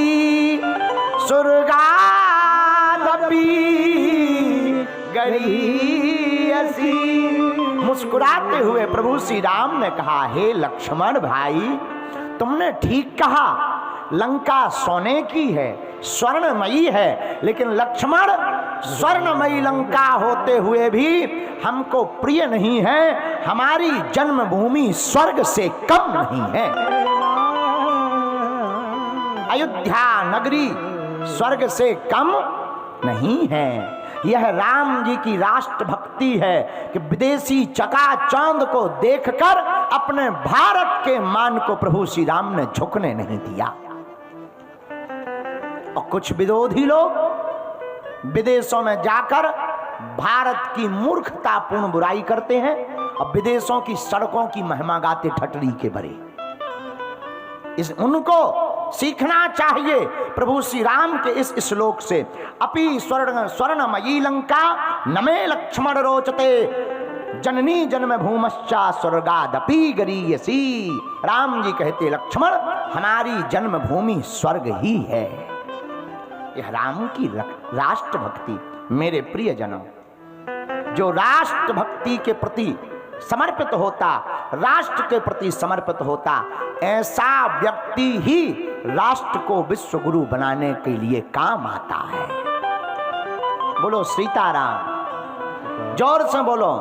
स्वर्गादपि गरीयसी। मुस्कुराते हुए प्रभु श्री राम ने कहा, हे लक्ष्मण भाई, तुमने ठीक कहा, लंका सोने की है, स्वर्णमयी है, लेकिन लक्ष्मण स्वर्णमयी लंका होते हुए भी हमको प्रिय नहीं है। हमारी जन्मभूमि स्वर्ग से कम नहीं है। अयोध्या नगरी स्वर्ग से कम नहीं है। यह राम जी की राष्ट्र भक्ति है कि विदेशी चकाचौंध को देखकर अपने भारत के मान को प्रभु श्री राम ने झुकने नहीं दिया। और कुछ विरोधी लोग विदेशों में जाकर भारत की मूर्खतापूर्ण बुराई करते हैं और विदेशों की सड़कों की महिमा गाते ठटरी के भरे। उनको सीखना चाहिए प्रभु श्री राम के इस श्लोक से, अपि स्वर्णमयी लंका न मे लक्ष्मण रोचते, जननी जन्म भूमश्चा स्वर्गादपि गरीयसी। राम जी कहते, लक्ष्मण हमारी जन्मभूमि स्वर्ग ही है। यह राम की राष्ट्र भक्ति। मेरे प्रियजनों, जो राष्ट्र भक्ति के प्रति समर्पित होता, राष्ट्र के प्रति समर्पित होता, ऐसा व्यक्ति ही राष्ट्र को विश्व गुरु बनाने के लिए काम आता है। बोलो सीताराम, जोर से बोलो।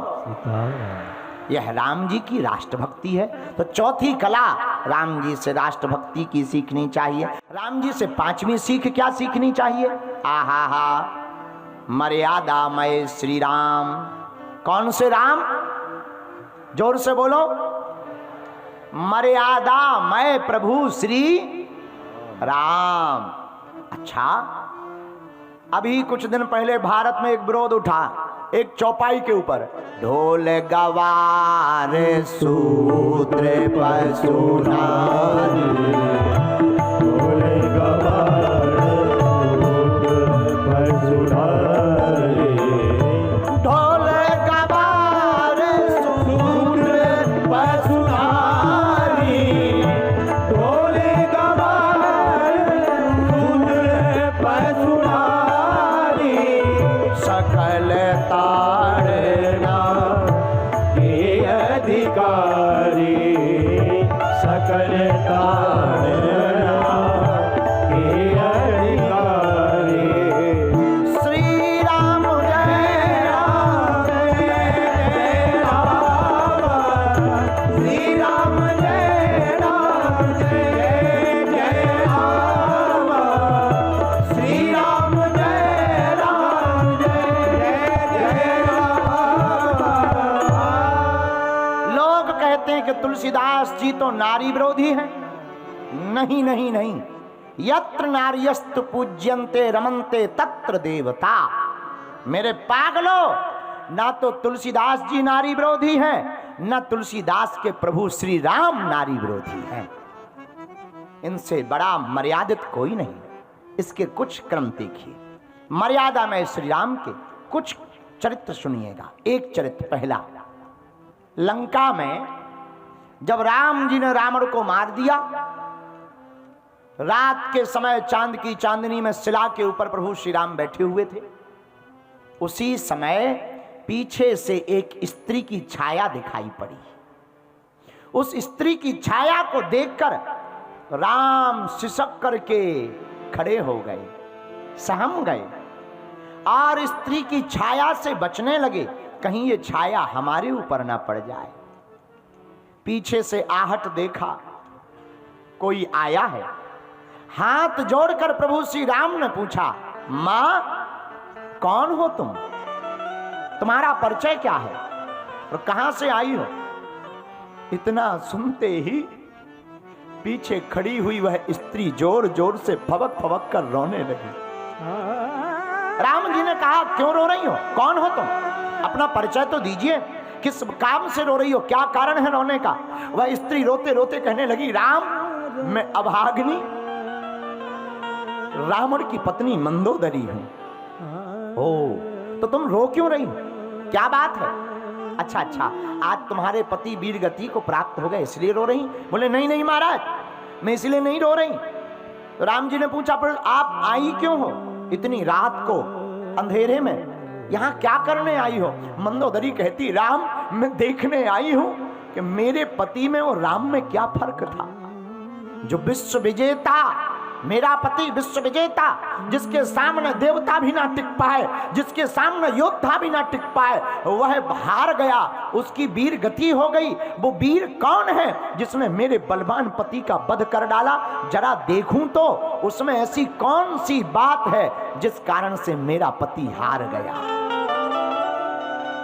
यह राम जी की राष्ट्र भक्ति है। तो चौथी कला राम जी से राष्ट्र भक्ति की सीखनी चाहिए। राम जी से पांचवी सीख क्या सीखनी चाहिए। आहा हा, मर्यादा मय श्री राम। कौन से राम, जोर से बोलो। मर्यादा मय प्रभु श्री राम। अच्छा, अभी कुछ दिन पहले भारत में एक विरोध उठा, एक चौपाई के ऊपर, ढोल गवार सूत्र पसुनारी, ढोल गवार पसुनारी, ढोल गवार सूत्र पसुनारी, ढोल गवार सूत्र पसुनारी, सकल ताड़ना के अधिकारी, सकल ताड़ना तुलसीदास जी तो नारी विरोधी हैं। नहीं नहीं नहीं, यत्र नार्यस्तु पूज्यन्ते रमन्ते तत्र देवता। मेरे पागलों, ना तो तुलसीदास जी नारी विरोधी हैं, न तुलसीदास के प्रभु श्री राम नारी विरोधी हैं। इनसे बड़ा मर्यादित कोई नहीं। इसके कुछ क्रम देखिए। मर्यादा में श्री राम के कुछ चरित्र सुनिएगा। एक चरित्र पहला, लंका में जब राम जी ने रावण को मार दिया, रात के समय चांद की चांदनी में शिला के ऊपर प्रभु श्री राम बैठे हुए थे। उसी समय पीछे से एक स्त्री की छाया दिखाई पड़ी। उस स्त्री की छाया को देखकर राम सिसक करके खड़े हो गए, सहम गए और स्त्री की छाया से बचने लगे, कहीं ये छाया हमारे ऊपर ना पड़ जाए। पीछे से आहट देखा, कोई आया है। हाथ जोड़कर प्रभु श्री राम ने पूछा, मां कौन हो तुम, तुम्हारा परिचय क्या है और कहां से आई हो? इतना सुनते ही पीछे खड़ी हुई वह स्त्री जोर जोर से फबक फबक कर रोने लगी। राम जी ने कहा, क्यों रो रही हो, कौन हो तुम, अपना परिचय तो दीजिए, किस काम से रो रही हो, क्या कारण है रोने का? वह स्त्री रोते रोते कहने लगी, राम मैं अभागिनी रावण की पत्नी मंदोदरी हूं। ओ, तो तुम रो क्यों रही हो, क्या बात है? अच्छा अच्छा, आज तुम्हारे पति वीर गति को प्राप्त हो गए इसलिए रो रही? बोले नहीं नहीं महाराज, मैं इसलिए नहीं रो रही। तो राम जी ने पूछा, पर आप आई क्यों हो इतनी रात को अंधेरे में, यहाँ क्या करने आई हो? मंदोदरी कहती, राम मैं देखने आई हूं कि मेरे पति में और राम में क्या फर्क था। जो विश्व विजेता, मेरा पति विश्व विजेता, जिसके सामने देवता भी ना टिक पाए, जिसके सामने योद्धा भी ना टिक पाए, वह हार गया, उसकी वीर गति हो गई। वो वीर कौन है जिसने मेरे बलवान पति का वध कर डाला? जरा देखूं तो उसमें ऐसी कौन सी बात है जिस कारण से मेरा पति हार गया।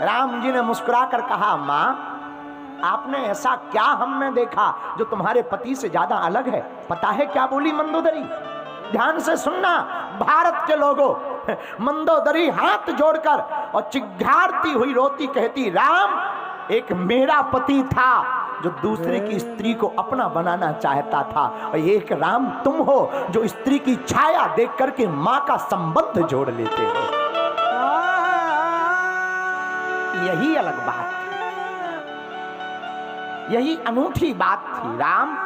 राम जी ने मुस्कुराकर कहा, मां आपने ऐसा क्या हम में देखा जो तुम्हारे पति से ज्यादा अलग है? पता है क्या बोली मंदोदरी? ध्यान से सुनना भारत के लोगों। मंदोदरी हाथ जोड़कर और चिघाड़ती हुई रोती कहती, राम एक मेरा पति था जो दूसरे की स्त्री को अपना बनाना चाहता था, और एक राम तुम हो जो स्त्री की छाया देख करके मां का संबंध जोड़ लेते हो। यही अलग बात, यही अनूठी बात थी राम।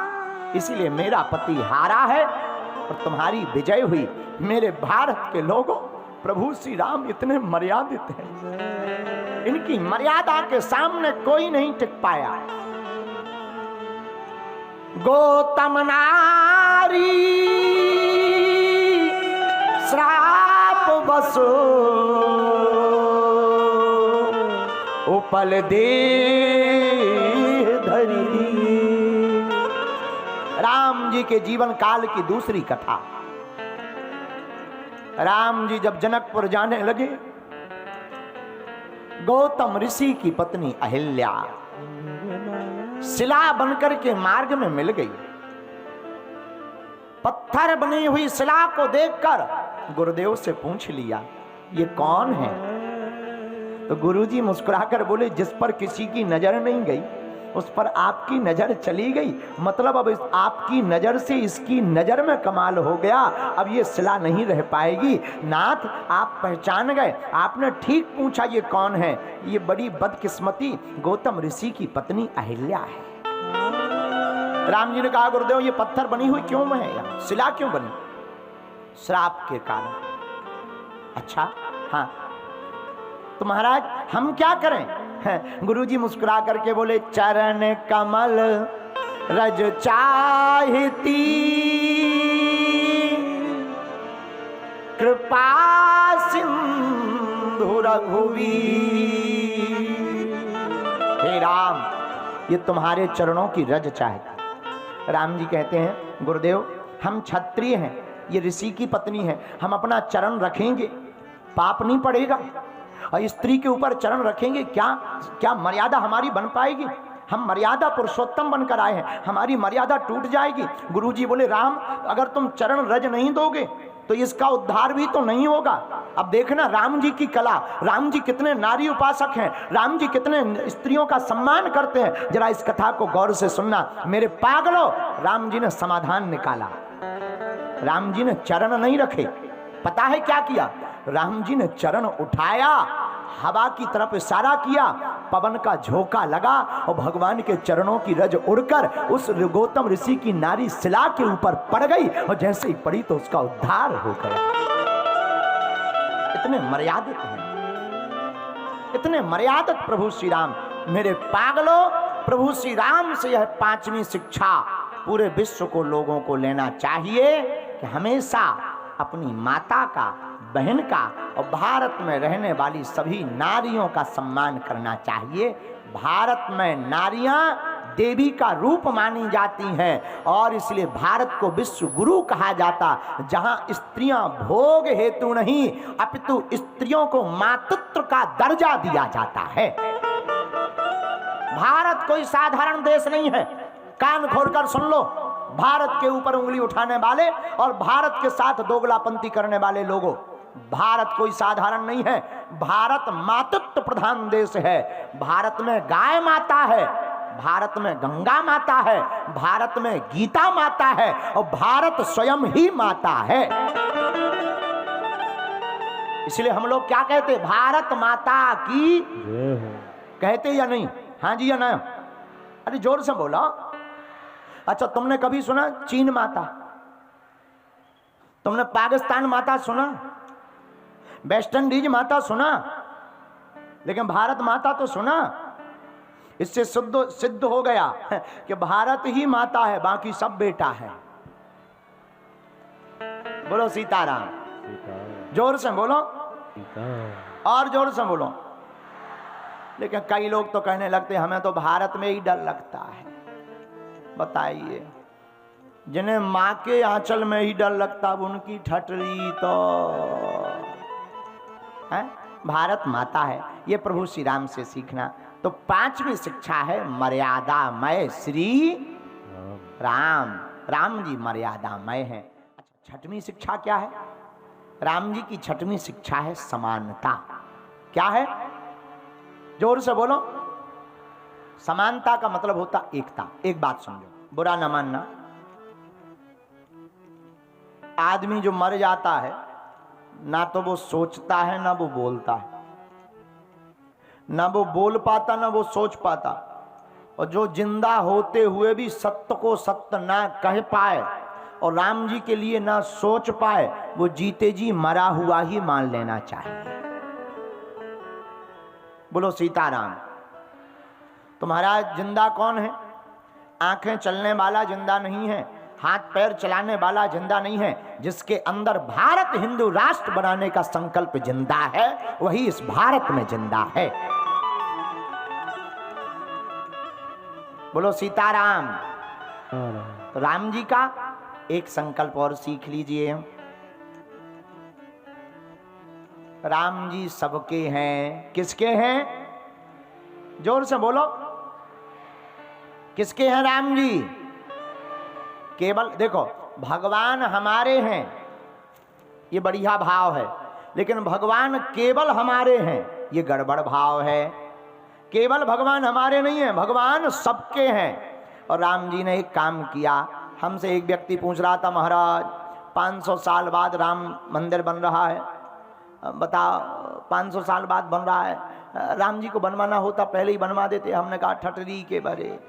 इसीलिए मेरा पति हारा है और तुम्हारी विजय हुई। मेरे भारत के लोगों, प्रभु श्री राम इतने मर्यादित हैं, इनकी मर्यादा के सामने कोई नहीं टिक पाया। गौतम नारी श्राप बसो उपल दे धरी। राम जी के जीवन काल की दूसरी कथा। राम जी जब जनकपुर जाने लगे, गौतम ऋषि की पत्नी अहिल्या शिला बनकर के मार्ग में मिल गई। पत्थर बनी हुई शिला को देखकर गुरुदेव से पूछ लिया, ये कौन है? तो गुरुजी मुस्कुराकर बोले, जिस पर किसी की नजर नहीं गई उस पर आपकी नजर चली गई। मतलब अब आपकी नजर से इसकी नजर में कमाल हो गया, अब ये शिला नहीं रह पाएगी। नाथ आप पहचान गए, आपने ठीक पूछा ये कौन है? ये बड़ी बदकिस्मती गौतम ऋषि की पत्नी अहिल्या है। राम जी ने कहा, गुरुदेव ये पत्थर बनी हुई क्यों है, यहाँ शिला क्यों बनी? श्राप के कारण। अच्छा हाँ, तो महाराज हम क्या करें? गुरुजी मुस्कुरा करके बोले, चरण कमल रज चाहती कृपा सिंधु रघुवीर। हे राम, ये तुम्हारे चरणों की रज चाहती। राम जी कहते हैं, गुरुदेव हम क्षत्रिय हैं, ये ऋषि की पत्नी है, हम अपना चरण रखेंगे, पाप नहीं पड़ेगा? और स्त्री के ऊपर चरण रखेंगे, क्या क्या मर्यादा हमारी बन पाएगी? हम मर्यादा पुरुषोत्तम बनकर आए हैं, हमारी मर्यादा टूट जाएगी। गुरुजी बोले राम अगर तुम चरण रज नहीं दोगे तो इसका उद्धार भी तो नहीं होगा। अब देखना राम जी की कला, राम जी कितने नारी उपासक हैं, राम जी कितने स्त्रियों का सम्मान करते हैं। जरा इस कथा को गौर से सुनना मेरे पागलों। राम जी ने समाधान निकाला, राम जी ने चरण नहीं रखे, पता है क्या किया? राम जी ने चरण उठाया, हवा की तरफ इशारा किया, पवन का झोंका लगा और भगवान के चरणों की रज उड़कर उस गौतम ऋषि की नारी शिला के ऊपर पड़ गई और जैसे ही पड़ी तो उसका उद्धार हो गया। इतने मर्यादित हैं, इतने मर्यादित प्रभु श्री राम। मेरे पागलों, प्रभु श्री राम से यह 5वीं शिक्षा पूरे विश्व को लोगों को लेना चाहिए कि हमेशा अपनी माता का, बहन का और भारत में रहने वाली सभी नारियों का सम्मान करना चाहिए। भारत में नारियां देवी का रूप मानी जाती हैं और इसलिए भारत को विश्व गुरु कहा जाता, जहां स्त्रियां भोग हेतु नहीं अपितु स्त्रियों को मातृत्व का दर्जा दिया जाता है। भारत कोई साधारण देश नहीं है। कान खोलकर सुन लो, भारत के ऊपर उंगली उठाने वाले और भारत के साथ दोगलापंथी करने वाले लोगों, भारत कोई साधारण नहीं है। भारत मातृत्व प्रधान देश है। भारत में गाय माता है, भारत में गंगा माता है, भारत में गीता माता है और भारत स्वयं ही माता है। इसलिए हम लोग क्या कहते? भारत माता की कहते या नहीं? हाँ जी या ना? अरे जोर से बोला। अच्छा तुमने कभी सुना चीन माता? तुमने पाकिस्तान माता सुना? वेस्ट इंडीज माता सुना? लेकिन भारत माता तो सुना। इससे सिद्ध हो गया कि भारत ही माता है, बाकी सब बेटा है। बोलो सीताराम। जोर से बोलो और जोर से बोलो। लेकिन कई लोग तो कहने लगते हमें तो भारत में ही डर लगता है। बताइए, जिन्हें माँ के आंचल में ही डर लगता उनकी ठटरी तो है? भारत माता है। ये प्रभु श्री राम से सीखना। तो 5वीं शिक्षा है मर्यादामय श्री राम। राम जी मर्यादामय हैं। अच्छा 6वीं शिक्षा क्या है? राम जी की 6वीं शिक्षा है समानता। क्या है? जोर से बोलो। समानता का मतलब होता एकता। एक बात समझो, बुरा न मानना। आदमी जो मर जाता है ना तो वो सोचता है ना वो बोलता है, ना वो बोल पाता ना वो सोच पाता। और जो जिंदा होते हुए भी सत्य को सत्य ना कह पाए और राम जी के लिए ना सोच पाए, वो जीते जी मरा हुआ ही मान लेना चाहिए। बोलो सीताराम। तुम्हारा जिंदा कौन है? आंखें चलने वाला जिंदा नहीं है, हाथ पैर चलाने वाला जिंदा नहीं है। जिसके अंदर भारत हिंदू राष्ट्र बनाने का संकल्प जिंदा है, वही इस भारत में जिंदा है। बोलो सीताराम। तो राम जी का एक संकल्प और सीख लीजिए। राम जी सबके हैं। किसके हैं? जोर से बोलो। किसके हैं राम जी? केवल देखो, भगवान हमारे हैं, ये बढ़िया भाव है। लेकिन भगवान केवल हमारे हैं, ये गड़बड़ भाव है। केवल भगवान हमारे नहीं है, भगवान सबके हैं। और राम जी ने एक काम किया। हमसे एक व्यक्ति पूछ रहा था, महाराज 500 साल बाद राम मंदिर बन रहा है, बताओ 500 साल बाद बन रहा है, राम जी को बनवाना होता पहले ही बनवा देते। हमने कहा ठटरी के बरे,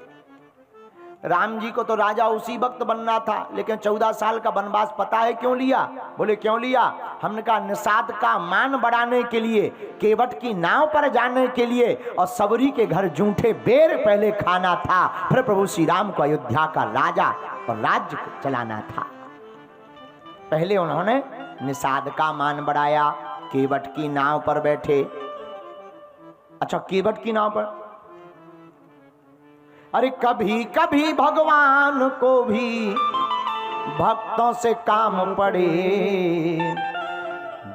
राम जी को तो राजा उसी वक्त बनना था, लेकिन 14 साल का वनवास पता है क्यों लिया? बोले क्यों लिया? हमने कहा निषाद का मान बढ़ाने के लिए, केवट की नाव पर जाने के लिए और सबरी के घर जूठे बेर पहले खाना था, फिर प्रभु श्री राम को अयोध्या का राजा और राज्य चलाना था। पहले उन्होंने निषाद का मान बढ़ाया, केवट की नाव पर बैठे। अच्छा केवट की नाव पर, अरे कभी कभी भगवान को भी भक्तों से काम पड़े,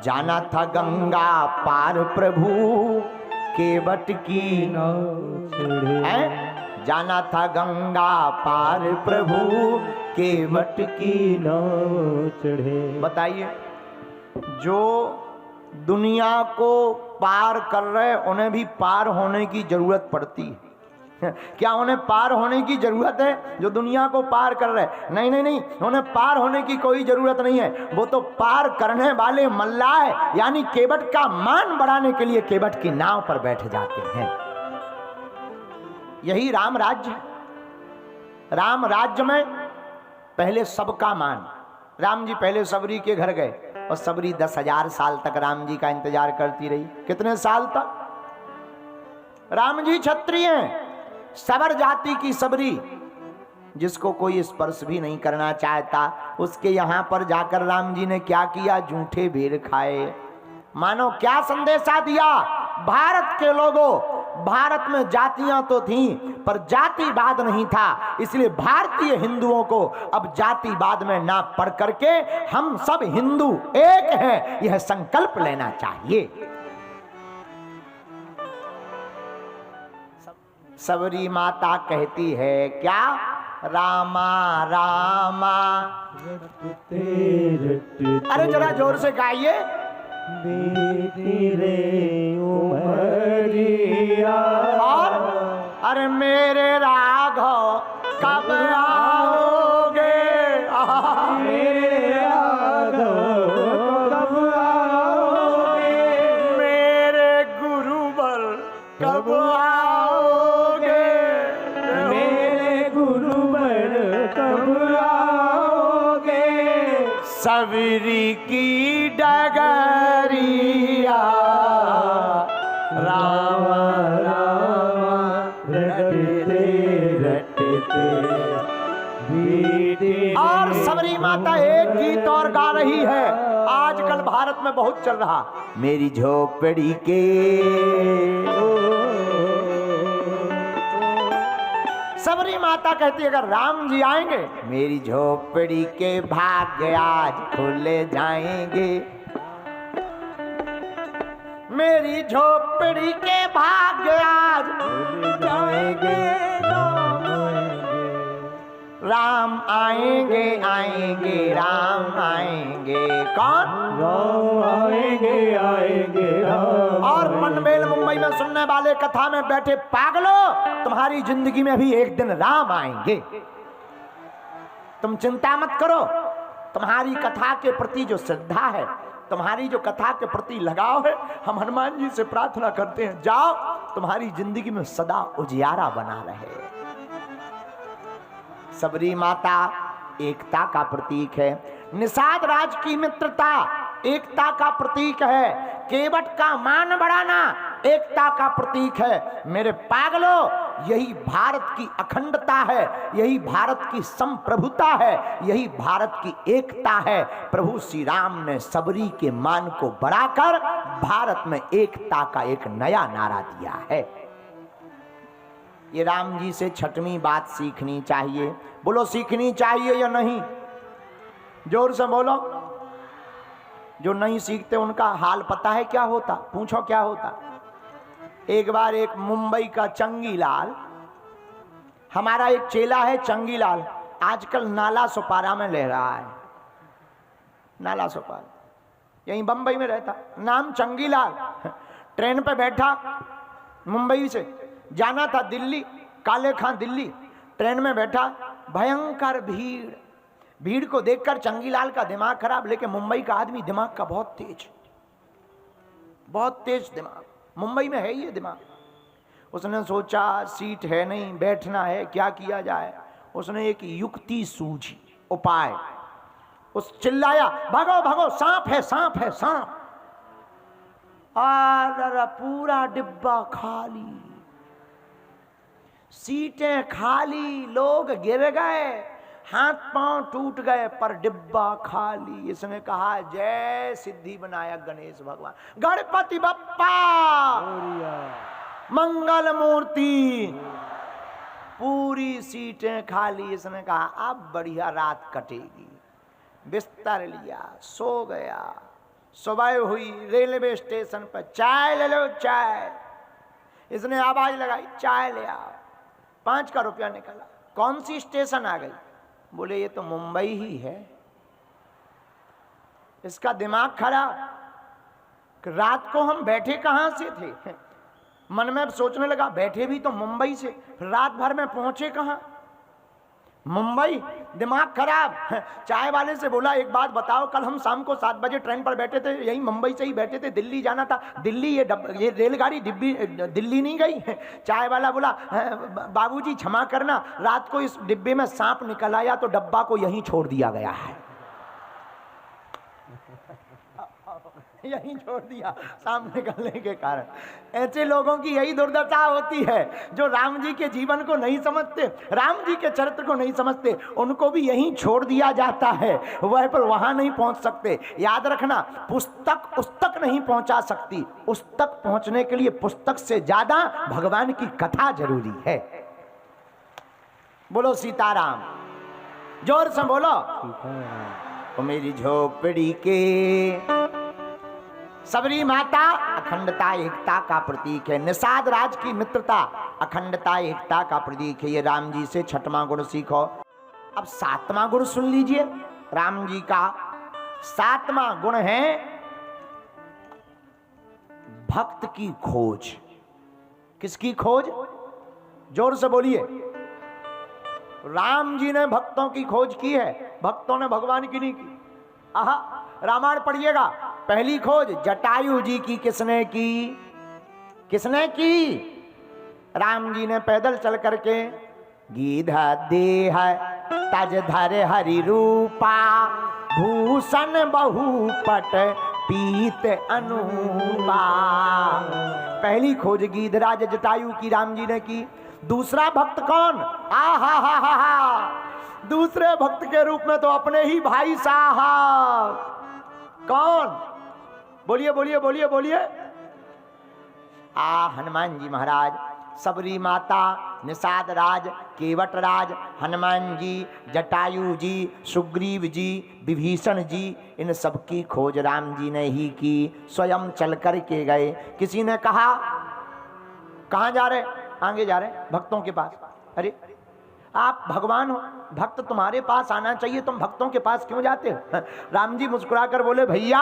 जाना था गंगा पार प्रभु केवट की नाव, जाना था गंगा पार प्रभु केवट की नाव चढ़े। बताइए, जो दुनिया को पार कर रहे उन्हें भी पार होने की जरूरत पड़ती है। क्या उन्हें पार होने की जरूरत है? जो दुनिया को पार कर रहे, नहीं नहीं नहीं, उन्हें पार होने की कोई जरूरत नहीं है। वो तो पार करने वाले मल्लाह यानी केवट का मान बढ़ाने के लिए केवट की नाव पर बैठ जाते हैं। यही राम राज्य है। राम राज्य में पहले सबका मान। राम जी पहले सबरी के घर गए और सबरी 10,000 साल तक राम जी का इंतजार करती रही। कितने साल तक? राम जी क्षत्रिय हैं, सबर जाति की सबरी, जिसको कोई स्पर्श भी नहीं करना चाहता, उसके यहां पर जाकर राम जी ने क्या किया? जूठे भेड़ खाए। मानो क्या संदेशा दिया? भारत के लोगों, भारत में जातियां तो थीं पर जातिवाद नहीं था, इसलिए भारतीय हिंदुओं को अब जातिवाद में ना पड़ करके हम सब हिंदू एक हैं, यह संकल्प लेना चाहिए। सबरी माता कहती है क्या? रामा रामा। अरे जरा जोर से गाइए। और अरे मेरे राघव कब आओगे? मेरे राघव कब आओगे? मेरे गुरुवर कब आओगे? मेरे गुरुवर कब आओगे? सबरी की डगरिया राम राम रटते रटते। और सबरी माता एक गीत और गा रही है, आजकल भारत में बहुत चल रहा, मेरी झोपड़ी के सबरी माता कहती है अगर राम जी आएंगे मेरी झोपड़ी के भाग्य आज खुले जाएंगे। मेरी झोपड़ी के भाग्य आज खुल जाएंगे। राम आएंगे आएंगे राम आएंगे। कौन? राम आएंगे आएंगे राम। और पनवेल मुंबई में सुनने वाले कथा में बैठे पागलों, तुम्हारी जिंदगी में भी एक दिन राम आएंगे। तुम चिंता मत करो, तुम्हारी कथा के प्रति जो श्रद्धा है, तुम्हारी जो कथा के प्रति लगाव है, हम हनुमान जी से प्रार्थना करते हैं जाओ तुम्हारी जिंदगी में सदा उजियारा बना रहे। सबरी माता एकता का प्रतीक है। निषाद राज की मित्रता एकता का प्रतीक है। केवट का मान बढ़ाना एकता का प्रतीक है। मेरे पागलों, यही भारत की अखंडता है, यही भारत की संप्रभुता है, यही भारत की एकता है। प्रभु श्री राम ने सबरी के मान को बढ़ाकर भारत में एकता का एक नया नारा दिया है। ये राम जी से छठवीं बात सीखनी चाहिए। बोलो सीखनी चाहिए या नहीं? जोर से बोलो। जो नहीं सीखते उनका हाल पता है क्या होता? पूछो क्या होता? एक बार एक मुंबई का चंगीलाल, हमारा एक चेला है चंगीलाल, आजकल नाला सुपारा में ले रहा है। नाला सुपारा, यहीं बंबई में रहता, नाम चंगीलाल। ट्रेन पे बैठा, मुंबई से जाना था दिल्ली, काले खां दिल्ली। ट्रेन में बैठा, भयंकर भीड़। भीड़ को देखकर चंगीलाल का दिमाग खराब, लेकिन मुंबई का आदमी दिमाग का बहुत तेज दिमाग, मुंबई में है ये दिमाग। उसने सोचा सीट है नहीं, बैठना है, क्या किया जाए। उसने एक युक्ति सूझी, उपाय। उस चिल्लाया भागो भागो, सांप है सांप है सांप। और पूरा डिब्बा खाली, सीटें खाली, लोग गिर गए, हाथ पांव टूट गए, पर डिब्बा खाली। इसने कहा जय सिद्धि विनायक गणेश भगवान, गणपति बप्पा, मंगल मूर्ति। पूरी सीटें खाली। इसने कहा अब बढ़िया रात कटेगी। बिस्तर लिया, सो गया। सुबह हुई, रेलवे स्टेशन पर चाय ले लो चाय। इसने आवाज लगाई चाय ले आओ। 5 का रुपया निकाला। कौन सी स्टेशन आ गई? बोले ये तो मुंबई ही है। इसका दिमाग खराब। रात को हम बैठे कहां से थे? मन में सोचने लगा बैठे भी तो मुंबई से, फिर रात भर में पहुंचे कहां? मुंबई। दिमाग खराब। चाय वाले से बोला एक बात बताओ, कल हम शाम को 7 बजे ट्रेन पर बैठे थे, यही मुंबई से ही बैठे थे, दिल्ली जाना था। दिल्ली ये रेलगाड़ी दिल्ली नहीं गई। चाय वाला बोला बाबूजी क्षमा करना, रात को इस डिब्बे में सांप निकल आया तो डब्बा को यहीं छोड़ दिया गया है। यहीं छोड़ दिया सांप निकलने के कारण। ऐसे लोगों की यही दुर्दशा होती है जो राम जी के जीवन को नहीं समझते, राम जी के चरित्र को नहीं समझते। उनको भी यहीं छोड़ दिया जाता है, वह पर वहां नहीं पहुंच सकते। याद रखना, पुस्तक उस तक नहीं पहुंचा सकती। उस तक पहुंचने के लिए पुस्तक से ज्यादा भगवान की कथा जरूरी है। बोलो सीताराम, जोर से बोलो। ओ मेरी झोपड़ी के सबरी माता अखंडता एकता का प्रतीक है। निषाद राज की मित्रता अखंडता एकता का प्रतीक है। ये राम जी से 6वां गुण सीखो। अब 7वां गुण सुन लीजिए। राम जी का 7वां गुण है भक्त की खोज। किसकी खोज? जोर से बोलिए। राम जी ने भक्तों की खोज की है, भक्तों ने भगवान की नहीं की। आहा, रामायण पढ़िएगा। पहली खोज जटायु जी की। किसने की? किसने की? राम जी ने पैदल चल करके गीधा देह तज धर हरि रूपा भूषण बहुपट पीत अनुपा। पहली खोज गीधराज जटायु की राम जी ने की। दूसरा भक्त कौन? आहा, दूसरे भक्त के रूप में तो अपने ही भाई साहब। कौन? बोलिए बोलिए बोलिए बोलिए। हनुमान जी महाराज, सबरी माता, निषाद राज, केवट राज, हनुमान जी, जटायु जी, सुग्रीव जी, विभीषण जी, इन सब की खोज राम जी ने ही की। स्वयं चल कर के गए। किसी ने कहा कहां जा रहे? आगे जा रहे भक्तों के पास। अरे आप भगवान हो, भक्त तुम्हारे पास आना चाहिए, तुम भक्तों के पास क्यों जाते हो? राम जी मुस्कुराकर बोले भैया,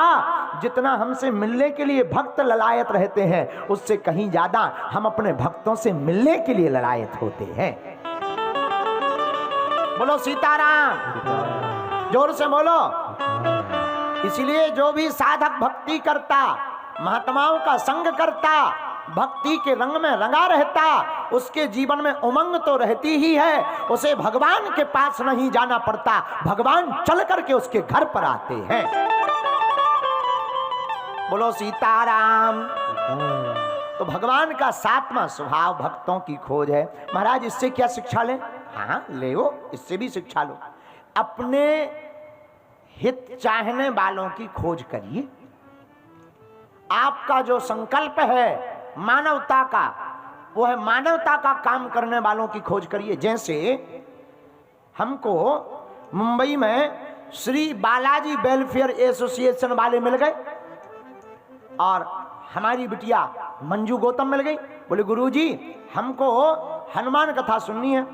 जितना हमसे मिलने के लिए भक्त ललायत रहते हैं उससे कहीं ज्यादा हम अपने भक्तों से मिलने के लिए ललायत होते हैं। बोलो सीताराम, जोर से बोलो। इसलिए जो भी साधक भक्ति करता, महात्माओं का संग करता, भक्ति के रंग में रंगा रहता, उसके जीवन में उमंग तो रहती ही है। उसे भगवान के पास नहीं जाना पड़ता, भगवान चल करके उसके घर पर आते हैं। बोलो सीताराम। तो भगवान का 7वां स्वभाव भक्तों की खोज है। महाराज इससे क्या शिक्षा लें? हाँ ले वो, इससे भी शिक्षा लो। अपने हित चाहने वालों की खोज करिए। आपका जो संकल्प है मानवता का, वो है मानवता का काम करने वालों की खोज करिए। जैसे हमको मुंबई में श्री बालाजी वेलफेयर एसोसिएशन वाले मिल गए और हमारी बिटिया मंजू गौतम मिल गई। बोले गुरुजी हमको हनुमान कथा सुननी है।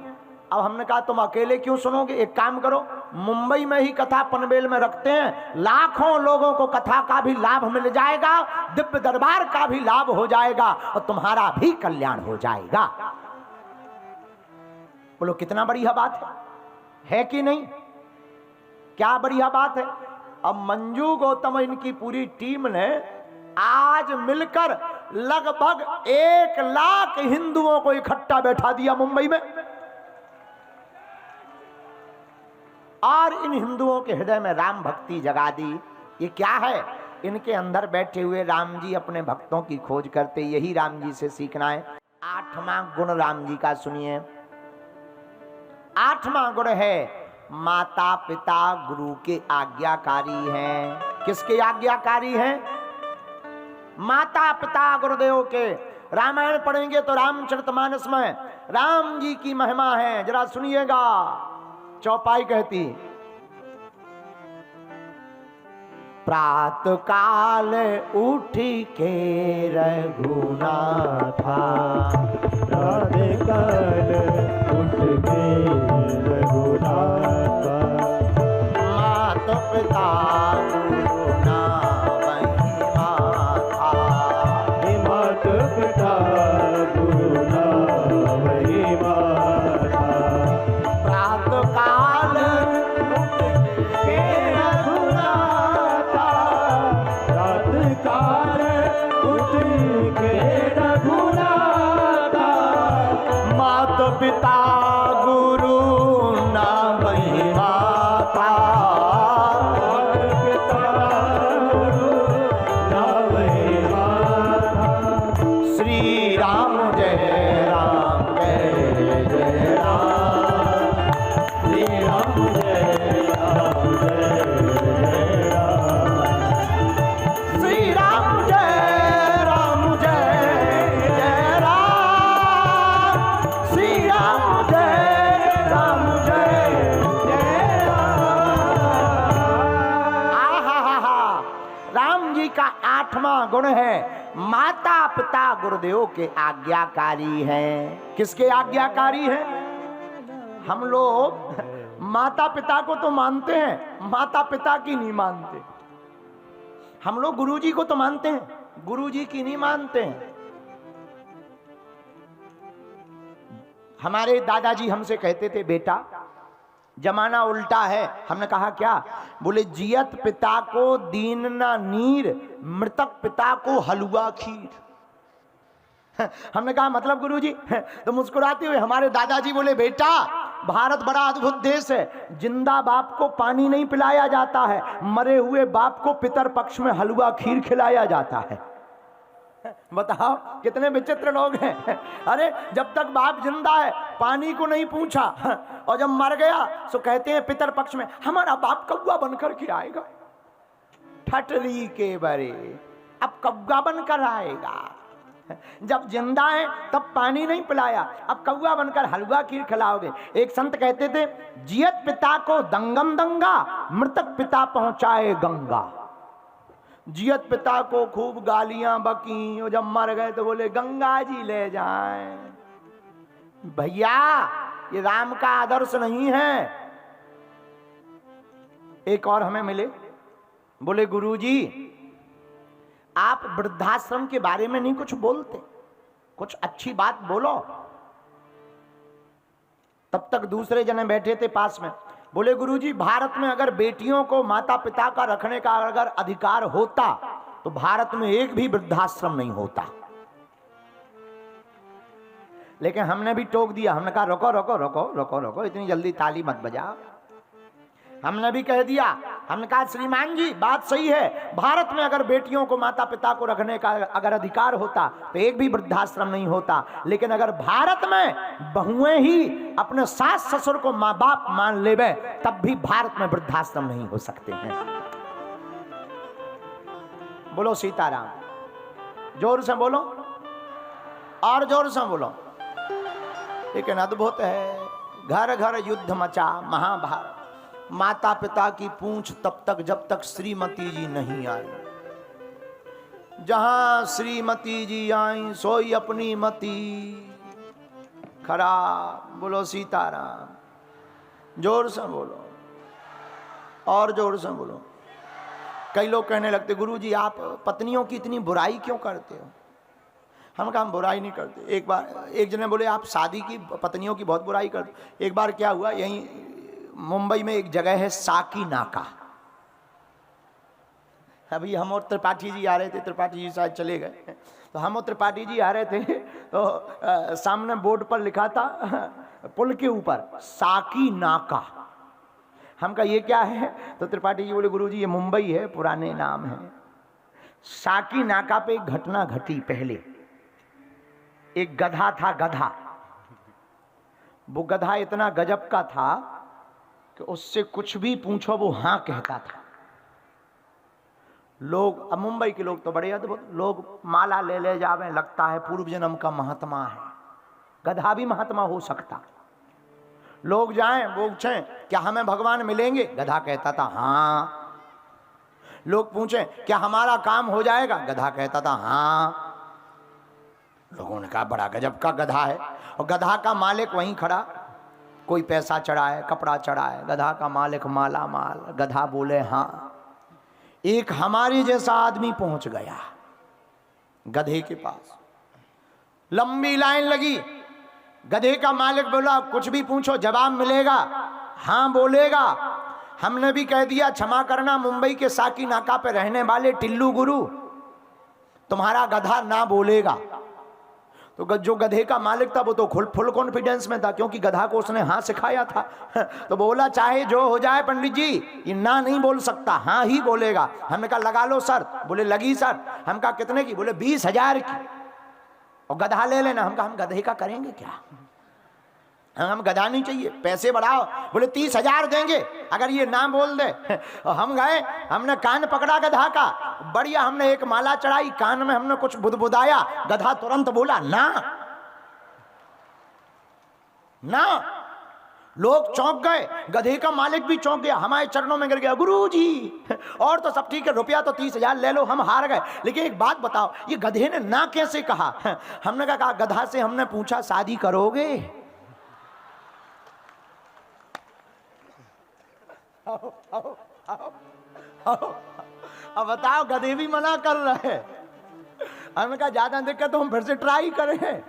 अब हमने कहा तुम अकेले क्यों सुनोगे, एक काम करो, मुंबई में ही कथा पनवेल में रखते हैं, लाखों लोगों को कथा का भी लाभ मिल जाएगा, दिव्य दरबार का भी लाभ हो जाएगा और तुम्हारा भी कल्याण हो जाएगा। बोलो कितना बढ़िया बात है कि नहीं? क्या बढ़िया बात है। अब मंजू गौतम इनकी पूरी टीम ने आज मिलकर लगभग 1 लाख हिंदुओं को इकट्ठा बैठा दिया मुंबई में और इन हिंदुओं के हृदय में राम भक्ति जगा दी। ये क्या है? इनके अंदर बैठे हुए राम जी अपने भक्तों की खोज करते, यही राम जी से सीखना है। 8वां गुण राम जी का सुनिए। 8वां गुण है माता पिता गुरु के आज्ञाकारी हैं। किसके आज्ञाकारी हैं? माता पिता गुरुदेव के। रामायण पढ़ेंगे तो रामचरितमानस में राम जी की महिमा है, जरा सुनिएगा। चौपाई कहती प्रात काल उठ के रघुनाथा, प्रात काल उठ के रघुनाथा, मात पिता गुरु ना वही माथा, मात पिता गुरु ना वही माता, प्रात काल उठ के रघुनाथा, प्रात काल उठ के रघुनाथा, मात पिता गुरु ना वही माता, पिता गुरु ना वही माता, श्री राम जय जय राम, श्री राम जय राम जय राम, श्री राम जय जय राम, श्री राम जय जय राम। आहा, राम जी का 8वां गुण है माता पिता गुरुदेव के आज्ञाकारी हैं। किसके आज्ञाकारी हैं? हम लोग माता पिता को तो मानते हैं, माता पिता की नहीं मानते। हम लोग गुरुजी को तो मानते हैं, गुरुजी की नहीं मानते हैं। हमारे दादाजी हमसे कहते थे, बेटा जमाना उल्टा है। हमने कहा क्या? बोले जियत पिता को दीन ना नीर, मृतक पिता को हलवा खीर। हमने कहा मतलब गुरुजी? तो मुस्कुराते हुए हमारे दादाजी बोले, बेटा भारत बड़ा अद्भुत देश है, जिंदा बाप को पानी नहीं पिलाया जाता है, मरे हुए बाप को पितर पक्ष में हलवा खीर खिलाया जाता है। बताओ कितने विचित्र लोग हैं। अरे जब तक बाप जिंदा है पानी को नहीं पूछा, और जब मर गया तो कहते हैं पितर पक्ष में हमारा बाप कौवा बनकर के आएगा। ठटरी के बरे, अब कौवा बनकर आएगा। जब जिंदा है तब पानी नहीं पिलाया, अब कौवा बनकर हलवा खीर खिलाओगे। एक संत कहते थे, जियत पिता को दंगम दंगा, मृतक पिता पहुंचाए गंगा। जियत पिता को खूब गालियां बकी, और जब मर गए तो बोले गंगा जी ले जाएं। भैया ये राम का आदर्श नहीं है। एक और हमें मिले, बोले गुरुजी आप वृद्धाश्रम के बारे में नहीं कुछ बोलते, कुछ अच्छी बात बोलो। तब तक दूसरे जने बैठे थे पास में, बोले गुरुजी भारत में अगर बेटियों को माता पिता का रखने का अगर अधिकार होता तो भारत में एक भी वृद्धाश्रम नहीं होता। लेकिन हमने भी टोक दिया, हमने कहा रोको रोको रोको रोको रोको, इतनी जल्दी ताली मत बजाओ। हमने भी कह दिया, हमने कहा श्रीमान जी बात सही है, भारत में अगर बेटियों को माता पिता को रखने का अगर अधिकार होता तो एक भी वृद्धाश्रम नहीं होता। लेकिन अगर भारत में बहुएं ही अपने सास ससुर को माँ बाप मान लेवे तब भी भारत में वृद्धाश्रम नहीं हो सकते हैं। बोलो सीताराम, जोर से बोलो और जोर से बोलो। लेकिन अद्भुत है, घर घर युद्ध मचा महाभारत। माता पिता की पूंछ तब तक जब तक श्रीमती जी नहीं आई। जहां श्रीमती जी आई सोई अपनी मती खराब। बोलो सीताराम, जोर से बोलो और जोर से बोलो। कई लोग कहने लगते गुरुजी आप पत्नियों की इतनी बुराई क्यों करते हो? हम कहा हम बुराई नहीं करते। एक बार एक जने बोले आप शादी की पत्नियों की बहुत बुराई करते। एक बार क्या हुआ, यहीं मुंबई में एक जगह है साकी नाका। अभी हम और त्रिपाठी जी आ रहे थे, त्रिपाठी जी शायद चले गए, तो हम और त्रिपाठी जी आ रहे थे तो सामने बोर्ड पर लिखा था पुल के ऊपर साकी नाका। हम कहा ये क्या है? तो त्रिपाठी जी बोले गुरुजी ये मुंबई है, पुराने नाम है। साकी नाका पे एक घटना घटी। पहले एक गधा था, गधा। वो गधा इतना गजब का था कि उससे कुछ भी पूछो वो हाँ कहता था। लोग, अब मुंबई के लोग तो बड़े अद्भुत, लोग माला ले ले जावे, लगता है पूर्व जन्म का महात्मा है। गधा भी महात्मा हो सकता। लोग जाएं वो पूछें क्या हमें भगवान मिलेंगे? गधा कहता था हाँ। लोग पूछे क्या हमारा काम हो जाएगा? गधा कहता था हाँ। लोगों ने कहा बड़ा गजब का गधा है। और गधा का मालिक वहीं खड़ा, कोई पैसा चढ़ाए, कपड़ा चढ़ाए, गधा का मालिक माला माल। गधा बोले हाँ। एक हमारे जैसा आदमी पहुंच गया गधे के पास, लंबी लाइन लगी। गधे का मालिक बोला कुछ भी पूछो जवाब मिलेगा, हाँ बोलेगा। हमने भी कह दिया क्षमा करना, मुंबई के साकी नाका पे रहने वाले टिल्लू गुरु, तुम्हारा गधा ना बोलेगा। तो जो गधे का मालिक था वो तो फुल कॉन्फिडेंस में था, क्योंकि गधा को उसने हाँ सिखाया था। तो बोला चाहे जो हो जाए पंडित जी, ये ना नहीं बोल सकता, हाँ ही बोलेगा। हमने कहा लगा लो शर्त। बोले लगी शर्त। हम कहा कितने की? बोले 20,000 की, और गधा ले लेना। हम कहा हम गधे का करेंगे क्या, हम गधा नहीं चाहिए, पैसे बढ़ाओ। बोले 30,000 देंगे अगर ये ना बोल दे। और हम गए, हमने कान पकड़ा गधा का, बढ़िया हमने एक माला चढ़ाई, कान में हमने कुछ बुदबुदाया। गधा तुरंत बोला ना ना। लोग चौंक गए, गधे का मालिक भी चौंक गया, हमारे चरणों में गिर गया, गुरुजी और तो सब ठीक है, रुपया तो 30,000 ले लो, हम हार गए। लेकिन एक बात बताओ, ये गधे ने ना कैसे कहा? हमने कहा गधा से हमने पूछा शादी करोगे? अब बताओ, गधे भी मना कर रहे हैं। हमने कहा ज्यादा दिक्कत तो हम फिर से ट्राई करें।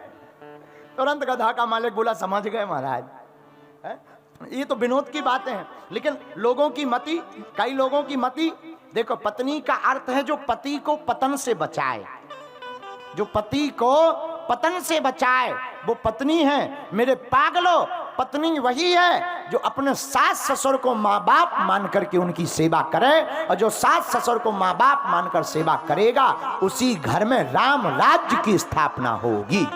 तुरंत गधा का मालिक बोला समझ गए महाराज। ये तो विनोद की बातें हैं, लेकिन लोगों की मति, कई लोगों की मति देखो, पत्नी का अर्थ है जो पति को पतन से बचाए, जो पति को पतन से बचाए वो पत्नी है। मेरे पागलों, पत्नी वही है जो अपने सास ससुर को माँ बाप मान करके उनकी सेवा करे, और जो सास ससुर को माँ बाप मानकर सेवा करेगा उसी घर में राम राज्य की स्थापना होगी।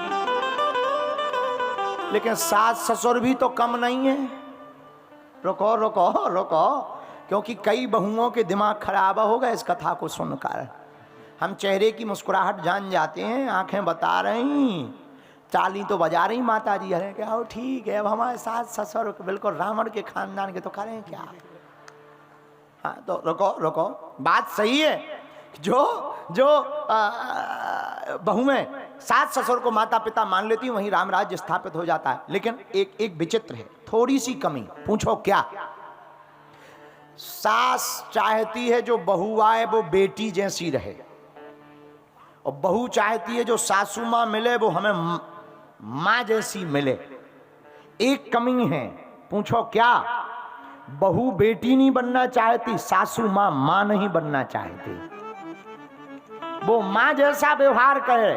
लेकिन सास ससुर भी तो कम नहीं है। रुको रुको रुको, क्योंकि कई बहुओं के दिमाग खराब हो गए इस कथा को सुनकर। हम चेहरे की मुस्कुराहट जान जाते हैं, आंखें बता रही, ताली तो बजा रही माता जी, अरे क्या हो ठीक है, अब हमारे सास ससुर बिल्कुल रावण के खानदान के, तो करें क्या। हाँ तो रुको रुको, बात सही है। जो बहू में सास ससुर को माता पिता मान लेती वहीं राम राज्य स्थापित हो जाता है। लेकिन एक विचित्र है, थोड़ी सी कमी। पूछो क्या? सास चाहती है जो बहू आए वो बेटी जैसी रहे, और बहू चाहती है जो सासू माँ मिले वो हमें माँ जैसी मिले। एक कमी है, पूछो क्या? बहू बेटी नहीं बनना चाहती, सासू माँ माँ नहीं बनना चाहती। वो माँ जैसा व्यवहार करे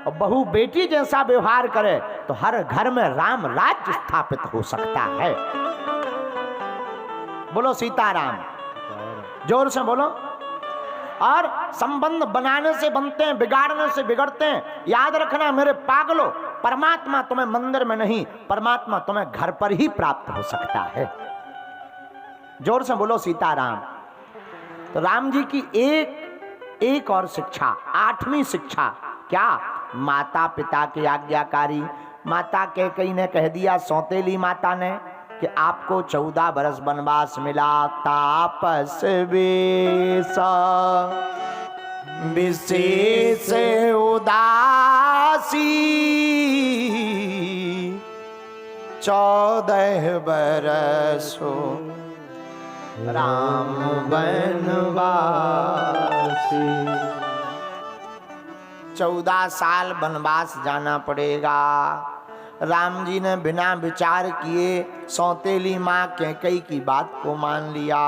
और बहू बेटी जैसा व्यवहार करे तो हर घर में राम राज्य स्थापित हो सकता है। बोलो सीताराम, जोर से बोलो। और संबंध बनाने से बनते हैं, बिगाड़ने से बिगड़ते हैं। याद रखना मेरे पागलों, परमात्मा तुम्हें मंदिर में नहीं, परमात्मा तुम्हें घर पर ही प्राप्त हो सकता है। जोर से बोलो सीताराम। तो राम जी की एक और शिक्षा, 8वीं शिक्षा क्या? माता पिता की आज्ञाकारी। माता कैकेयी ने कह दिया, सौतेली माता ने, कि आपको 14 बरस वनवास मिला, तापस वेसा विशेष उदासी, 14 बरसो राम वनवासी। 14 साल वनवास जाना पड़ेगा। राम जी ने बिना विचार किए सौतेली माँ कैकेयी की बात को मान लिया।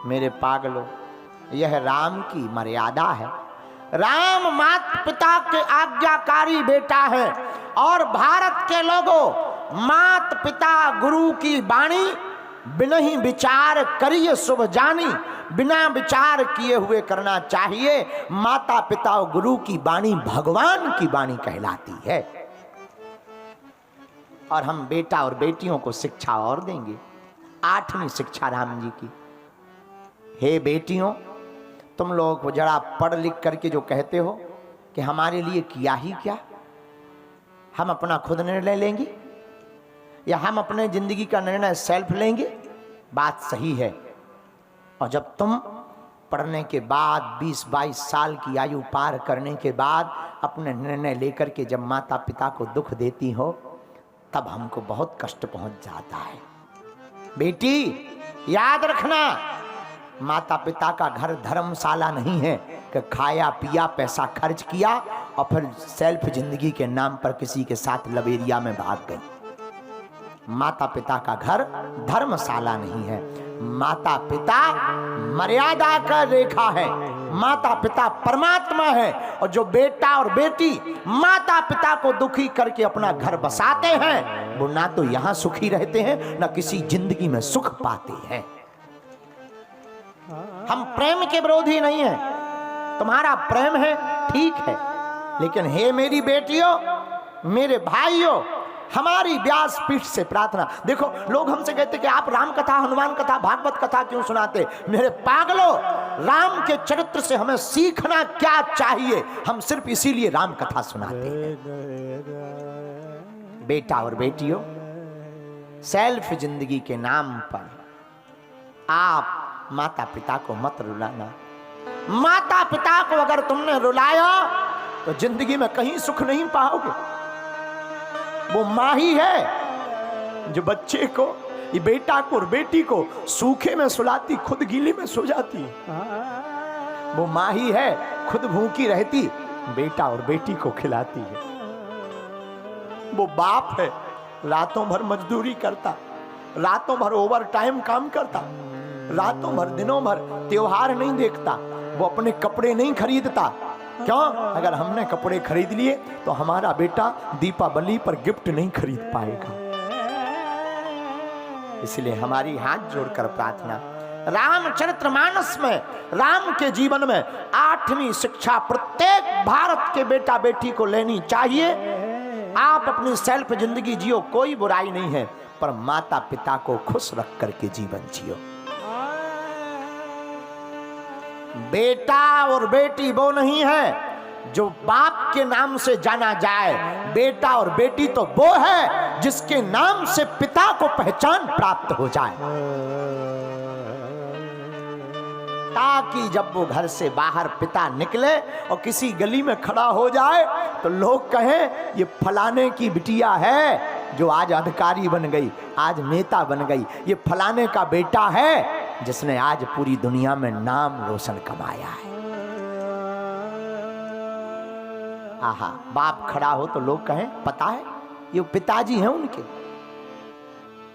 मेरे पागलों, यह राम की मर्यादा है। राम माता पिता के आज्ञाकारी बेटा है, और भारत के लोगों, माता पिता गुरु की वाणी बिना ही विचार करिए शुभ जानी, बिना विचार किए हुए करना चाहिए। माता पिता और गुरु की वाणी भगवान की वाणी कहलाती है। और हम बेटा और बेटियों को शिक्षा और देंगे। 8वीं शिक्षा राम जी की, हे बेटियों, तुम लोगों को जरा पढ़ लिख करके जो कहते हो कि हमारे लिए किया ही क्या, हम अपना खुद निर्णय लेंगे या हम अपने जिंदगी का निर्णय सेल्फ लेंगे? बात सही है। और जब तुम पढ़ने के बाद 20-22 साल की आयु पार करने के बाद अपने निर्णय लेकर के जब माता पिता को दुख देती हो तब हमको बहुत कष्ट पहुंच जाता है। बेटी याद रखना, माता पिता का घर धर्मशाला नहीं है कि खाया पिया पैसा खर्च किया और फिर सेल्फ जिंदगी के नाम पर किसी के साथ लबेरिया में भाग गई। माता पिता का घर धर्मशाला नहीं है। माता पिता मर्यादा का रेखा है, माता पिता परमात्मा है। और जो बेटा और बेटी माता पिता को दुखी करके अपना घर बसाते हैं वो ना तो यहां सुखी रहते हैं ना किसी जिंदगी में सुख पाते हैं। हम प्रेम के विरोधी नहीं है, तुम्हारा प्रेम है ठीक है, लेकिन हे मेरी बेटियों मेरे भाइयों, हमारी व्यास पीठ से प्रार्थना। देखो लोग हमसे कहते कि आप राम कथा हनुमान कथा भागवत कथा क्यों सुनाते? मेरे पागलों, राम के चरित्र से हमें सीखना क्या चाहिए, हम सिर्फ इसीलिए राम कथा सुनाते हैं। बेटा और बेटियों, सेल्फ जिंदगी के नाम पर आप माता पिता को मत रुलाना। माता पिता को अगर तुमने रुलाया तो जिंदगी में कहीं सुख नहीं पाओगे। वो माँ ही है जो बच्चे को, ये बेटा को और बेटी को सूखे में सुलाती, खुद गीली में सो जाती है। वो माँ ही है खुद भूखी रहती, बेटा और बेटी को खिलाती है। वो बाप है रातों भर मजदूरी करता, रातों भर ओवर टाइम काम करता, रातों भर दिनों भर त्योहार नहीं देखता, वो अपने कपड़े नहीं खरीदता। क्यों? अगर हमने कपड़े खरीद लिए तो हमारा बेटा दीपावली पर गिफ्ट नहीं खरीद पाएगा। इसलिए हमारी हाथ जोड़कर प्रार्थना, रामचरितमानस में, राम के जीवन में 8वीं शिक्षा प्रत्येक भारत के बेटा बेटी को लेनी चाहिए। आप अपनी सेल्फ जिंदगी जियो, कोई बुराई नहीं है, पर माता पिता को खुश रख करके जीवन जियो। बेटा और बेटी वो नहीं है जो बाप के नाम से जाना जाए, बेटा और बेटी तो वो है जिसके नाम से पिता को पहचान प्राप्त हो जाए, ताकि जब वो घर से बाहर पिता निकले और किसी गली में खड़ा हो जाए तो लोग कहें ये फलाने की बिटिया है जो आज अधिकारी बन गई, आज नेता बन गई, ये फलाने का बेटा है जिसने आज पूरी दुनिया में नाम रोशन कमाया है। आहा, बाप खड़ा हो तो लोग कहें पता है ये पिताजी हैं उनके।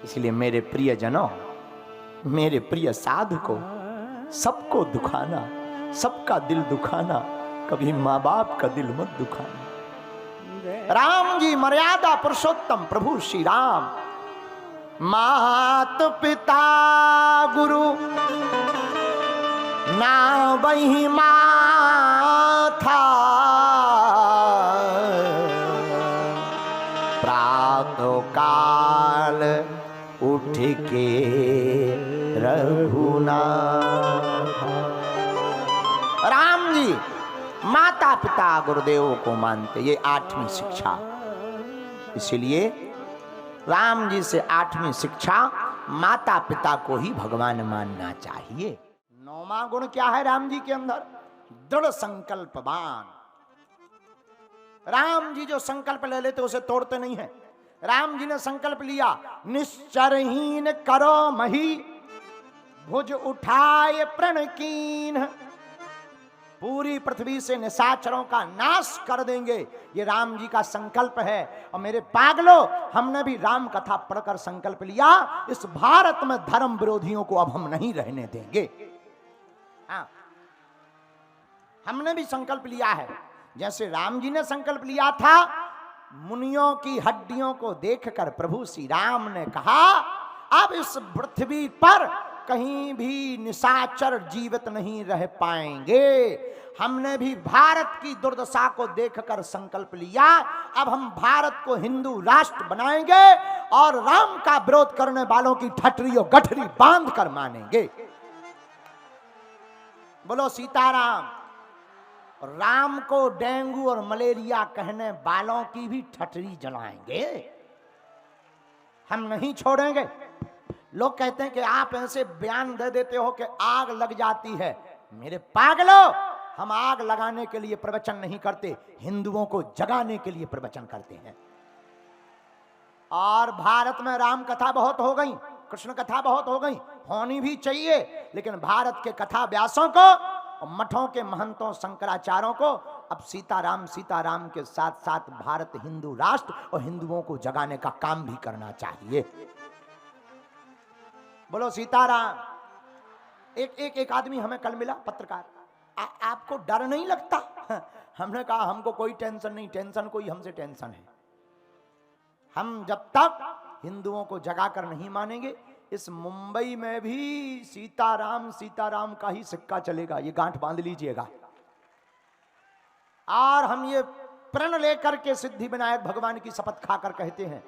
इसलिए मेरे प्रिय जनों, मेरे प्रिय साधकों, सबको दुखाना, सबका दिल दुखाना, कभी माँ बाप का दिल मत दुखाना। राम जी मर्यादा पुरुषोत्तम प्रभु श्री राम, मात पिता गुरु ना वही माथा, प्रातः काल उठ के रघुनाथ। राम जी माता पिता गुरुदेव को मानते, ये 8वीं शिक्षा। इसीलिए राम जी से 8वीं शिक्षा, माता पिता को ही भगवान मानना चाहिए। 9वां गुण क्या है राम जी के अंदर? दृढ़ संकल्पवान। राम जी जो संकल्प ले लेते उसे तोड़ते नहीं है। राम जी ने संकल्प लिया, निश्चरहीन करो मही, भुज उठाए प्रण कीन। पूरी पृथ्वी से निशाचरों का नाश कर देंगे, ये राम जी का संकल्प है। और मेरे पागलों, हमने भी राम कथा पढ़कर संकल्प लिया, इस भारत में धर्म विरोधियों को अब हम नहीं रहने देंगे। हाँ, हमने भी संकल्प लिया है, जैसे राम जी ने संकल्प लिया था। मुनियों की हड्डियों को देखकर प्रभु श्री राम ने कहा, अब इस पृथ्वी पर कहीं भी निशाचर जीवित नहीं रह पाएंगे। हमने भी भारत की दुर्दशा को देखकर संकल्प लिया, अब हम भारत को हिंदू राष्ट्र बनाएंगे और राम का विरोध करने वालों की ठटरी और गठरी बांध कर मानेंगे। बोलो सीताराम। राम को डेंगू और मलेरिया कहने वालों की भी ठटरी जलाएंगे, हम नहीं छोड़ेंगे। लोग कहते हैं कि आप ऐसे बयान दे देते हो कि आग लग जाती है। मेरे पागलों, हम आग लगाने के लिए प्रवचन नहीं करते, हिंदुओं को जगाने के लिए प्रवचन करते हैं। और भारत में राम कथा बहुत हो गई, कृष्ण कथा बहुत हो गई, होनी भी चाहिए, लेकिन भारत के कथा व्यासों को और मठों के महंतों शंकराचार्यों को अब सीताराम के साथ साथ भारत हिंदू राष्ट्र और हिंदुओं को जगाने का काम भी करना चाहिए। बोलो सीताराम। एक आदमी हमें कल मिला, पत्रकार, आपको डर नहीं लगता? हमने कहा हमको कोई टेंशन नहीं, टेंशन कोई हमसे टेंशन है। हम जब तक हिंदुओं को जगाकर नहीं मानेंगे, इस मुंबई में भी सीताराम का ही सिक्का चलेगा, ये गांठ बांध लीजिएगा। और हम ये प्रण लेकर के सिद्धि विनायक भगवान की शपथ खाकर कहते हैं,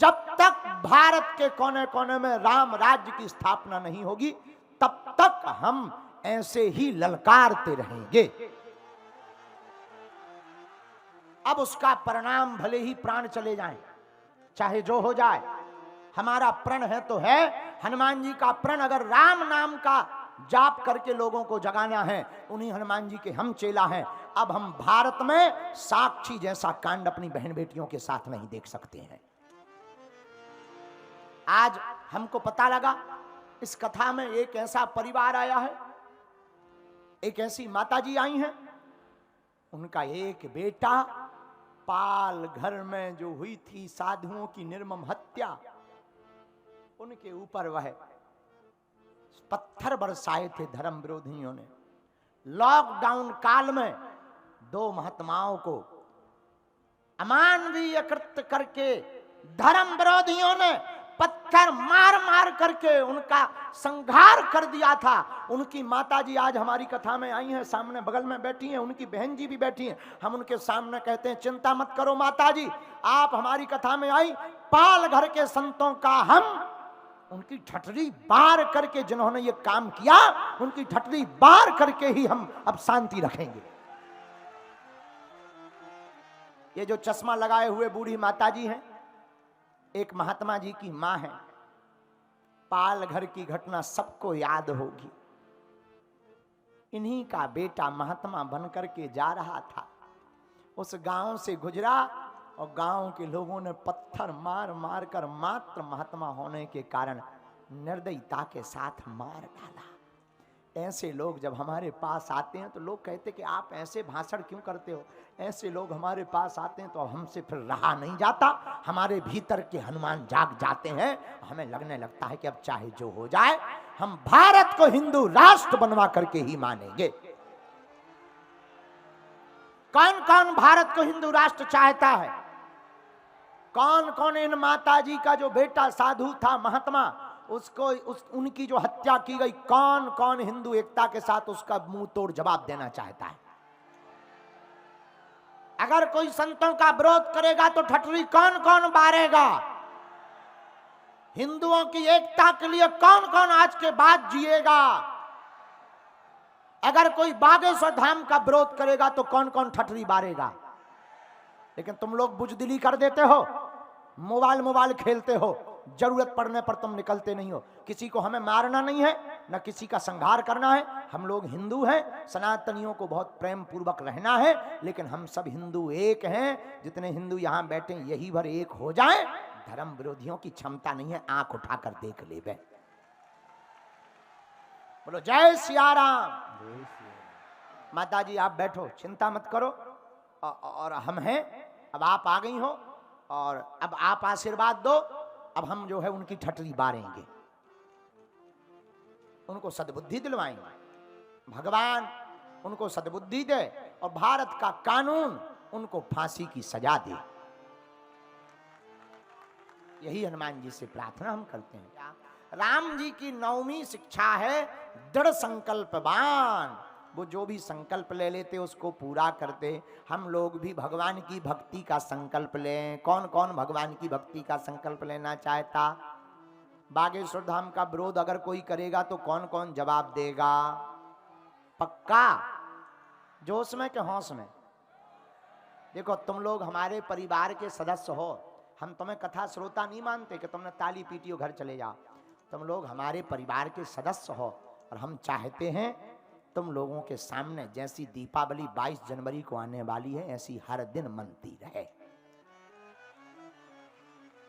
जब तक भारत के कोने कोने में राम राज्य की स्थापना नहीं होगी, तब तक हम ऐसे ही ललकारते रहेंगे। अब उसका परिणाम भले ही प्राण चले जाएं, चाहे जो हो जाए, हमारा प्रण है तो है। हनुमान जी का प्रण, अगर राम नाम का जाप करके लोगों को जगाना है, उन्हीं हनुमान जी के हम चेला हैं। अब हम भारत में साक्षी जैसा कांड अपनी बहन बेटियों के साथ नहीं देख सकते हैं। आज हमको पता लगा, इस कथा में एक ऐसा परिवार आया है, एक ऐसी माताजी आई हैं, उनका एक बेटा पाल घर में जो हुई थी साधुओं की निर्मम हत्या, उनके ऊपर वह पत्थर बरसाए थे धर्म विरोधियों ने। लॉकडाउन काल में दो महात्माओं को अमानवीय कृत्य करके धर्म विरोधियों ने पत्थर मार मार करके उनका संहार कर दिया था। उनकी माताजी आज हमारी कथा में आई हैं, सामने बगल में बैठी हैं, उनकी बहन जी भी बैठी हैं। हम उनके सामने कहते हैं, चिंता मत करो माताजी, आप हमारी कथा में आई, पाल घर के संतों का हम उनकी ठटरी बार करके, जिन्होंने ये काम किया उनकी ठटरी बार करके ही हम अब शांति रखेंगे। ये जो चश्मा लगाए हुए बूढ़ी माताजी हैं, एक महात्मा जी की मां है। पाल घर की घटना सबको याद होगी। इन्हीं का बेटा महात्मा बनकर के जा रहा था, उस गांव से गुजरा और गांव के लोगों ने पत्थर मार मार कर मात्र महात्मा होने के कारण निर्दयता के साथ मार डाला। ऐसे लोग जब हमारे पास आते हैं तो लोग कहते कि आप ऐसे भाषण क्यों करते हो। ऐसे लोग हमारे पास आते हैं तो हमसे फिर रहा नहीं जाता, हमारे भीतर के हनुमान जाग जाते हैं। हमें लगने लगता है कि अब चाहे जो हो जाए, हम भारत को हिंदू राष्ट्र बनवा करके ही मानेंगे। कौन कौन भारत को हिंदू राष्ट्र चाहता है? कौन कौन इन माताजी का जो बेटा साधु था महात्मा, उसको उनकी जो हत्या की गई, कौन कौन हिंदू एकता के साथ उसका मुंह तोड़ जवाब देना चाहता है? अगर कोई संतों का विरोध करेगा तो ठटरी कौन कौन बारेगा? हिंदुओं की एकता के लिए कौन कौन आज के बाद जिएगा? अगर कोई बागेश्वर धाम का विरोध करेगा तो कौन कौन ठटरी बारेगा? लेकिन तुम लोग बुजदिली कर देते हो, मोबाइल खेलते हो, जरूरत पड़ने पर तुम निकलते नहीं हो। किसी को हमें मारना नहीं है, न किसी का संहार करना है। हम लोग हिंदू हैं, सनातनियों को बहुत प्रेम पूर्वक रहना है, लेकिन हम सब हिंदू एक हैं। जितने हिंदू यहाँ बैठे यही भर एक हो जाएं। धर्म विरोधियों की क्षमता नहीं है, आंख उठाकर देख ले बे। बोलो जय सिया राम। माता जी आप बैठो, चिंता मत करो, और हम हैं। अब आप आ गई हो और अब आप आशीर्वाद दो। अब हम जो है उनकी ठटरी बारेंगे, उनको सद्बुद्धि दिलवाएंगे। भगवान उनको सद्बुद्धि दे और भारत का कानून उनको फांसी की सजा दे। यही हनुमान जी से प्रार्थना हम करते हैं। राम जी की 9वीं शिक्षा है दृढ़ संकल्पवान। वो जो भी संकल्प ले लेते उसको पूरा करते। हम लोग भी भगवान की भक्ति का संकल्प लें। कौन कौन भगवान की भक्ति का संकल्प लेना चाहता? बागेश्वर धाम का विरोध अगर कोई करेगा तो कौन कौन जवाब देगा? पक्का? जोश में कि होश में? देखो तुम लोग हमारे परिवार के सदस्य हो। हम तुम्हें कथा श्रोता नहीं मानते कि तुमने ताली पीटी और घर चले जाओ। तुम लोग हमारे परिवार के सदस्य हो और हम चाहते हैं तुम लोगों के सामने जैसी दीपावली 22 जनवरी को आने वाली है, ऐसी हर दिन मनती रहे।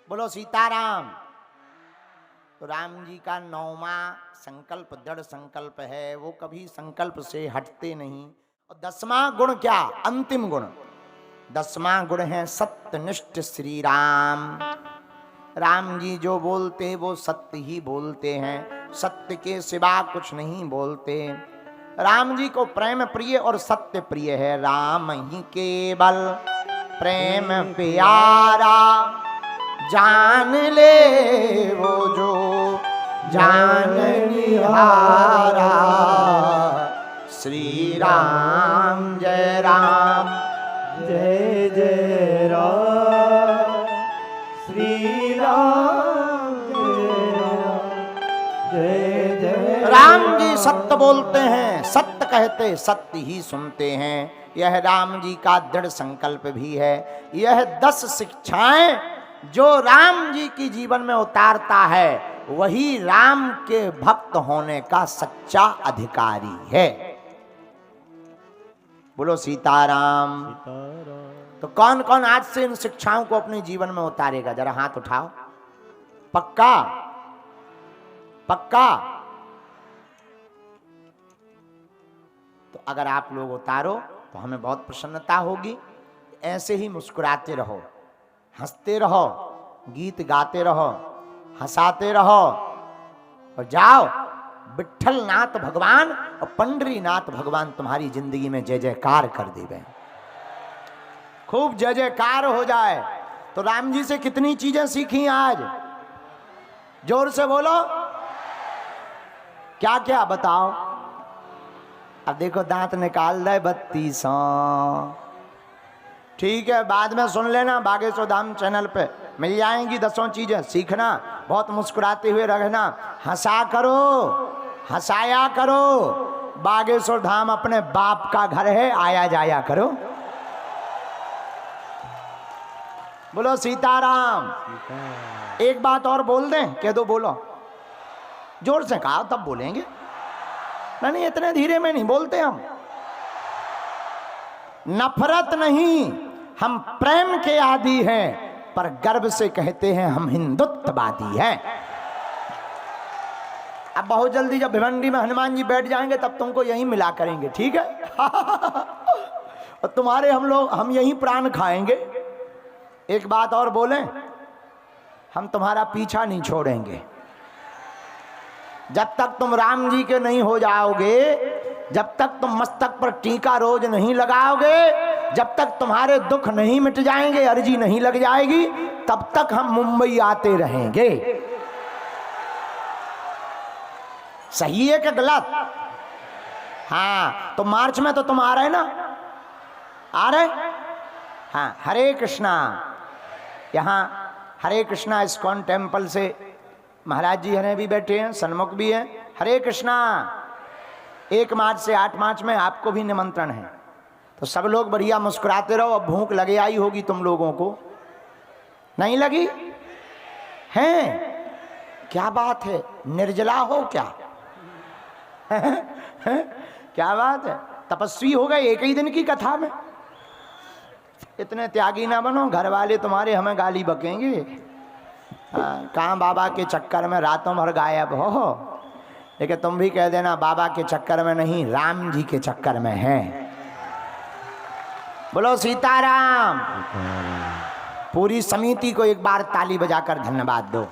बोलो सीताराम। तो राम जी का 9वां संकल्प दृढ़ संकल्प है, वो कभी संकल्प से हटते नहीं। और 10वां गुण क्या? अंतिम गुण 10वां गुण है सत्यनिष्ठ श्री राम। राम जी जो बोलते हैं वो सत्य ही बोलते हैं, सत्य के सिवा कुछ नहीं बोलते। राम जी को प्रेम प्रिय और सत्य प्रिय है। राम ही केवल प्रेम प्यारा, जान ले वो जो जान निहारा। श्री राम जय राम, जय जय राम, श्री राम जय जय राम जी सत्य बोलते हैं, सत्य कहते, सत्य ही सुनते हैं। यह राम जी का दृढ़ संकल्प भी है। यह 10 शिक्षाएं जो राम जी की जीवन में उतारता है, वही राम के भक्त होने का सच्चा अधिकारी है। बोलो सीताराम। तो कौन कौन आज से इन शिक्षाओं को अपने जीवन में उतारेगा? जरा हाथ उठाओ। पक्का? पक्का? तो अगर आप लोग उतारो तो हमें बहुत प्रसन्नता होगी। ऐसे ही मुस्कुराते रहो, हंसते रहो, गीत गाते रहो, हंसाते रहो और जाओ। विठल नाथ भगवान और पंडरी नाथ भगवान तुम्हारी जिंदगी में जय जयकार कर देवे, खूब जय जयकार हो जाए। तो राम जी से कितनी चीजें सीखी आज? जोर से बोलो। क्या क्या बताओ? अब देखो दांत निकाल दे 32। ठीक है, बाद में सुन लेना, बागेश्वर धाम चैनल पे मिल जाएंगी 10 चीजें। सीखना, बहुत मुस्कुराते हुए रहना, हंसा करो, हंसाया करो। बागेश्वर धाम अपने बाप का घर है, आया जाया करो। बोलो सीताराम। एक बात और बोल दें? कह दो, बोलो। जोर से कहा तब बोलेंगे। नहीं, इतने धीरे में नहीं बोलते हम। नफरत नहीं, हम प्रेम के आदी हैं, पर गर्व से कहते हैं हम हिंदुत्ववादी हैं। अब बहुत जल्दी जब भिवंडी में हनुमान जी बैठ जाएंगे तब तुमको यहीं मिला करेंगे, ठीक है? और तुम्हारे हम यहीं प्राण खाएंगे। एक बात और बोलें, हम तुम्हारा पीछा नहीं छोड़ेंगे। जब तक तुम राम जी के नहीं हो जाओगे, जब तक तुम मस्तक पर टीका रोज नहीं लगाओगे, जब तक तुम्हारे दुख नहीं मिट जाएंगे, अर्जी नहीं लग जाएगी, तब तक हम मुंबई आते रहेंगे। सही है कि गलत? हाँ, तो मार्च में तो तुम आ रहे ना? आ रहे? हाँ, हरे कृष्णा। यहाँ हरे कृष्णा इस्कॉन टेम्पल से महाराज जी हने भी बैठे हैं, सन्मुख भी है। हरे कृष्णा। 1 मार्च से 8 मार्च में आपको भी निमंत्रण है। तो सब लोग बढ़िया मुस्कुराते रहो। अब भूख लगे आई होगी तुम लोगों को, नहीं लगी है? क्या बात है, निर्जला हो क्या? क्या बात है, तपस्वी हो गए 1 ही दिन की कथा में। इतने त्यागी ना बनो, घर वाले तुम्हारे हमें गाली बकेंगे। कहाँ बाबा के चक्कर में रातों भर गायब हो। लेकिन तुम भी कह देना बाबा के चक्कर में नहीं, राम जी के चक्कर में है। बोलो सीताराम। पूरी समिति को एक बार ताली बजाकर धन्यवाद दो।